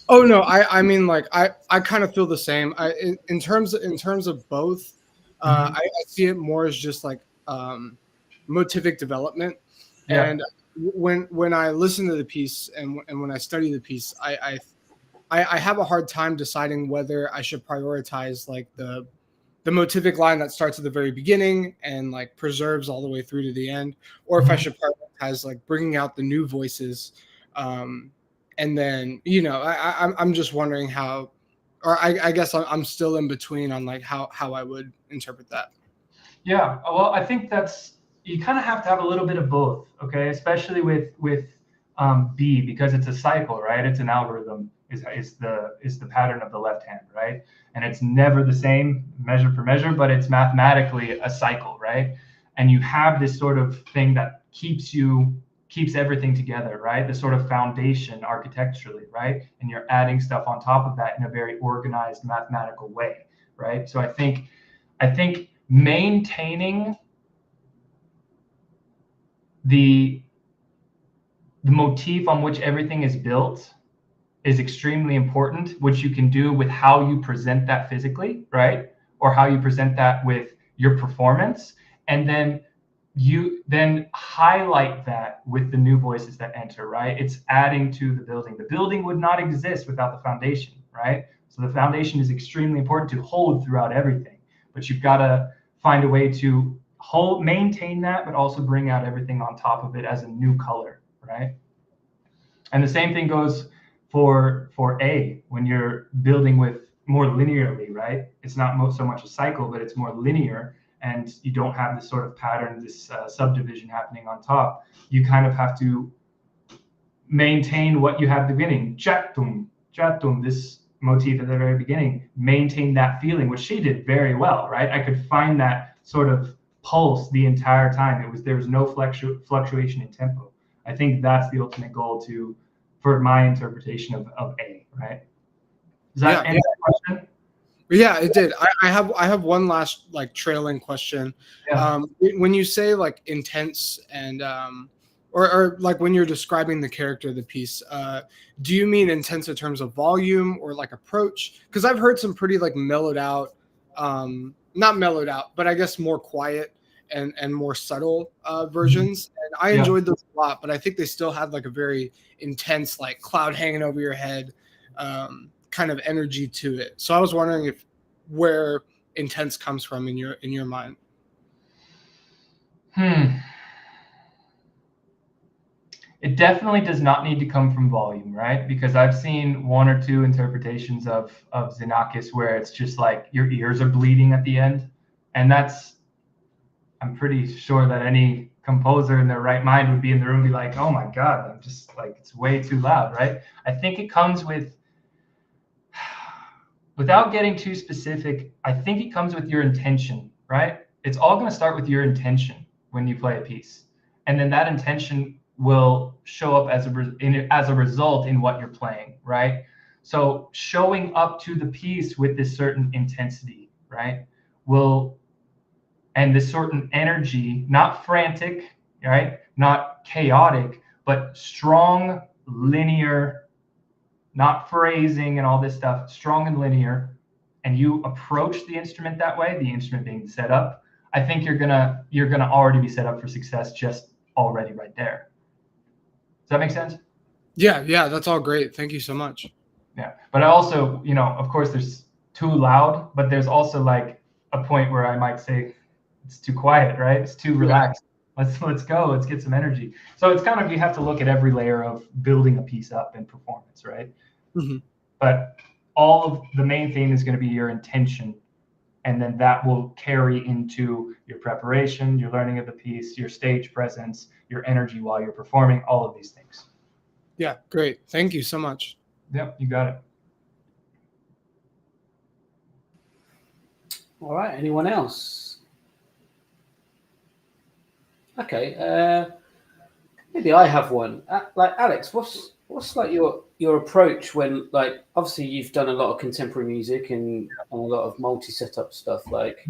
Oh no, I mean, like I kind of feel the same. In terms of both, I see it more as just like motivic development. Yeah. And when I listen to the piece and when I study the piece, I have a hard time deciding whether I should prioritize like the motivic line that starts at the very beginning and like preserves all the way through to the end, or if I should prioritize like bringing out the new voices. And then, you know, I'm just wondering how, or I guess I'm still in between on like how I would interpret that. Yeah, well, I think you kind of have to have a little bit of both, okay? Especially with B, because it's a cycle, right? It's an algorithm, is the pattern of the left hand, right? And it's never the same measure for measure, but it's mathematically a cycle, right? And you have this sort of thing that keeps everything together, right? The sort of foundation architecturally, right? And you're adding stuff on top of that in a very organized mathematical way, right? So I think maintaining the motif on which everything is built is extremely important, which you can do with how you present that physically, right? or how you present that with your performance, and then you then highlight that with the new voices that enter, right? It's adding to the building. The building would not exist without the foundation, right? So the foundation is extremely important to hold throughout everything, but you've got to find a way to maintain that, but also bring out everything on top of it as a new color, right? And the same thing goes for A, when you're building with more linearly, right? It's not so much a cycle, but it's more linear, and you don't have this sort of pattern, this subdivision happening on top. You kind of have to maintain what you have at the beginning. Chatum, chatum, this motif at the very beginning, maintain that feeling, which she did very well, right? I could find that sort of pulse the entire time. There was no fluctuation in tempo. I think that's the ultimate goal for my interpretation of A, right? Does that answer the question? Yeah, it did. I have one last like trailing question. Yeah. When you say like intense and or like when you're describing the character of the piece, do you mean intense in terms of volume or like approach? Because I've heard some pretty like mellowed out, not mellowed out, but I guess more quiet and more subtle versions. And I enjoyed those a lot, but I think they still had like a very intense, like cloud hanging over your head, kind of energy to it. So I was wondering where intense comes from in your mind. It definitely does not need to come from volume, right? Because I've seen one or two interpretations of Xenakis where it's just like your ears are bleeding at the end. And I'm pretty sure that any composer in their right mind would be in the room and be like, oh my God, I'm just like, it's way too loud, right? I think it comes without getting too specific, I think it comes with your intention, right? It's all going to start with your intention when you play a piece. And then that intention will show up as a result in what you're playing, right? So showing up to the piece with this certain intensity, right, and this certain energy, not frantic, right, not chaotic, but strong, linear, not phrasing and all this stuff, strong and linear, and you approach the instrument that way, the instrument being set up, I think you're gonna already be set up for success just already right there. Does that make sense? Yeah, that's all great. Thank you so much. Yeah, but I also, of course, there's too loud, but there's also like a point where I might say it's too quiet, right? It's too relaxed. Let's go. Let's get some energy. So it's kind of, you have to look at every layer of building a piece up in performance, right? Mm-hmm. But all of the main thing is going to be your intention, and then that will carry into your preparation, your learning of the piece, your stage presence, your energy while you're performing, all of these things. Yeah, great. Thank you so much. Yep, you got it. All right. Anyone else? Okay. Maybe I have one. Like Alex, what's like your approach when, like, obviously you've done a lot of contemporary music and a lot of multi-setup stuff. Like,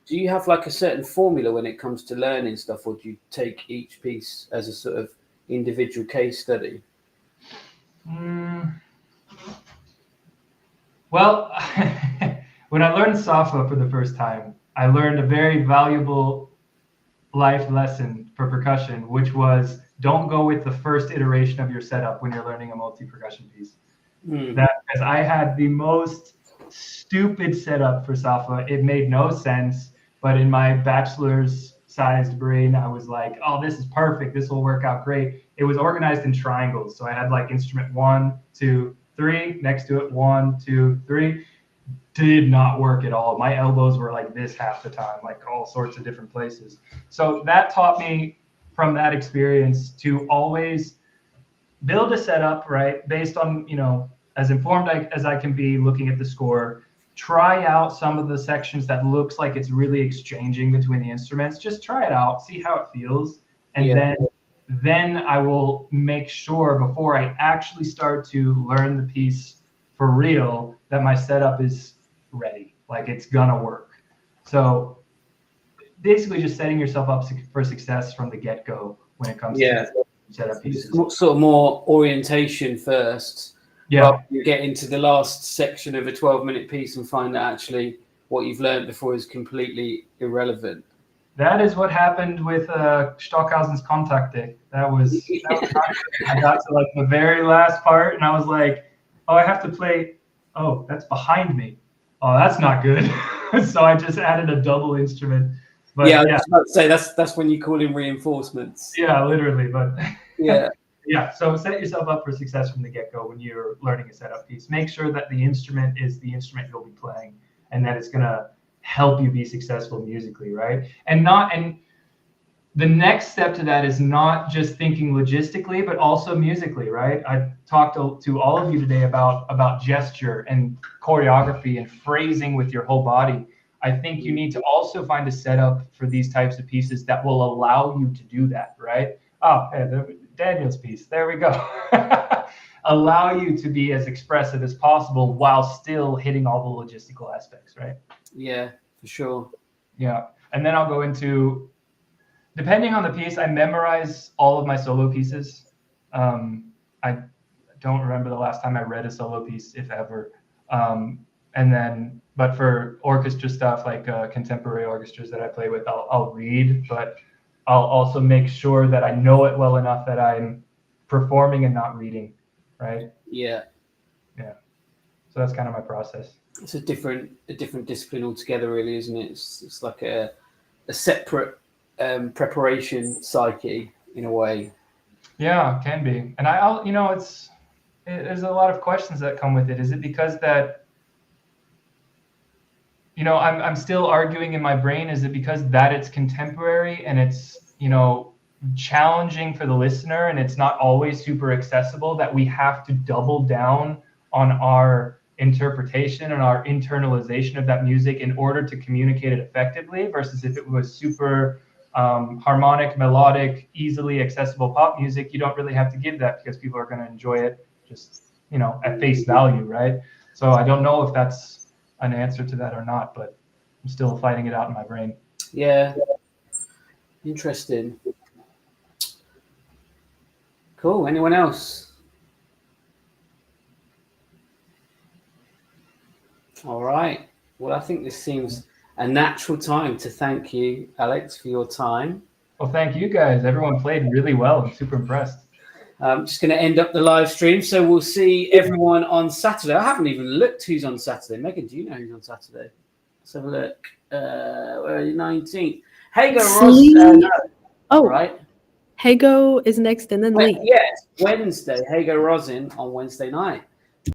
do you have like a certain formula when it comes to learning stuff, or do you take each piece as a sort of individual case study? Well, when I learned Safa for the first time, I learned a very valuable life lesson for percussion, which was don't go with the first iteration of your setup when you're learning a multi-percussion piece. Because I had the most stupid setup for Safa. It made no sense, but in my bachelor's sized brain, I was like, oh, this is perfect. This will work out great. It was organized in triangles. So I had like instrument 1, 2, 3, next to it 1, 2, 3. Did not work at all. My elbows were like this half the time, like all sorts of different places. So that taught me from that experience to always build a setup, right, based on, as informed as I can be looking at the score, try out some of the sections that looks like it's really exchanging between the instruments. Just try it out, see how it feels. And then I will make sure before I actually start to learn the piece for real that my setup is ready, like it's gonna work. So basically just setting yourself up for success from the get-go when it comes to setup pieces. Sort of more orientation first. Yeah. You get into the last section of a 12-minute piece and find that actually what you've learned before is completely irrelevant. That is what happened with Stockhausen's Kontakte. That was not good. I got to like the very last part, and I was like, "Oh, I have to play. Oh, that's behind me. Oh, that's not good." So I just added a double instrument. But yeah, I was about to say that's when you call in reinforcements. Yeah, literally. But yeah, yeah. So set yourself up for success from the get-go when you're learning a setup piece. Make sure that the instrument is the instrument you'll be playing, and that it's gonna help you be successful musically, right? And the next step to that is not just thinking logistically, but also musically, right? I talked to all of you today about gesture and choreography and phrasing with your whole body. I think you need to also find a setup for these types of pieces that will allow you to do that, right? Oh, hey, Daniel's piece, there we go. Allow you to be as expressive as possible while still hitting all the logistical aspects, right? Yeah, for sure. Yeah, and then I'll go into, depending on the piece, I memorize all of my solo pieces. I don't remember the last time I read a solo piece, if ever. But for orchestra stuff, like contemporary orchestras that I play with, I'll read, but I'll also make sure that I know it well enough that I'm performing and not reading, right? Yeah. Yeah. So that's kind of my process. It's a different discipline altogether, really, isn't it? It's like a separate preparation psyche in a way. Yeah, it can be. And I'll there's a lot of questions that come with it. Is it because that, I'm still arguing in my brain, is it because that it's contemporary and it's, challenging for the listener and it's not always super accessible, that we have to double down on our interpretation and our internalization of that music in order to communicate it effectively, versus if it was super harmonic, melodic, easily accessible pop music, you don't really have to give that because people are going to enjoy it just, at face value, right? So I don't know if that's an answer to that or not, but I'm still fighting it out in my brain. Yeah. Interesting. Cool. Anyone else? All right. Well, I think this seems a natural time to thank you, Alex, for your time. Well, thank you guys. Everyone played really well. I'm super impressed. I'm just going to end up the live stream. So we'll see everyone on Saturday. I haven't even looked who's on Saturday. Megan, do you know who's on Saturday? Let's have a look. Where are you? 19th. Hago Ross. No. Oh, right. Hago is next and then Lee. Yes, Wednesday. Hago Rosin on Wednesday night.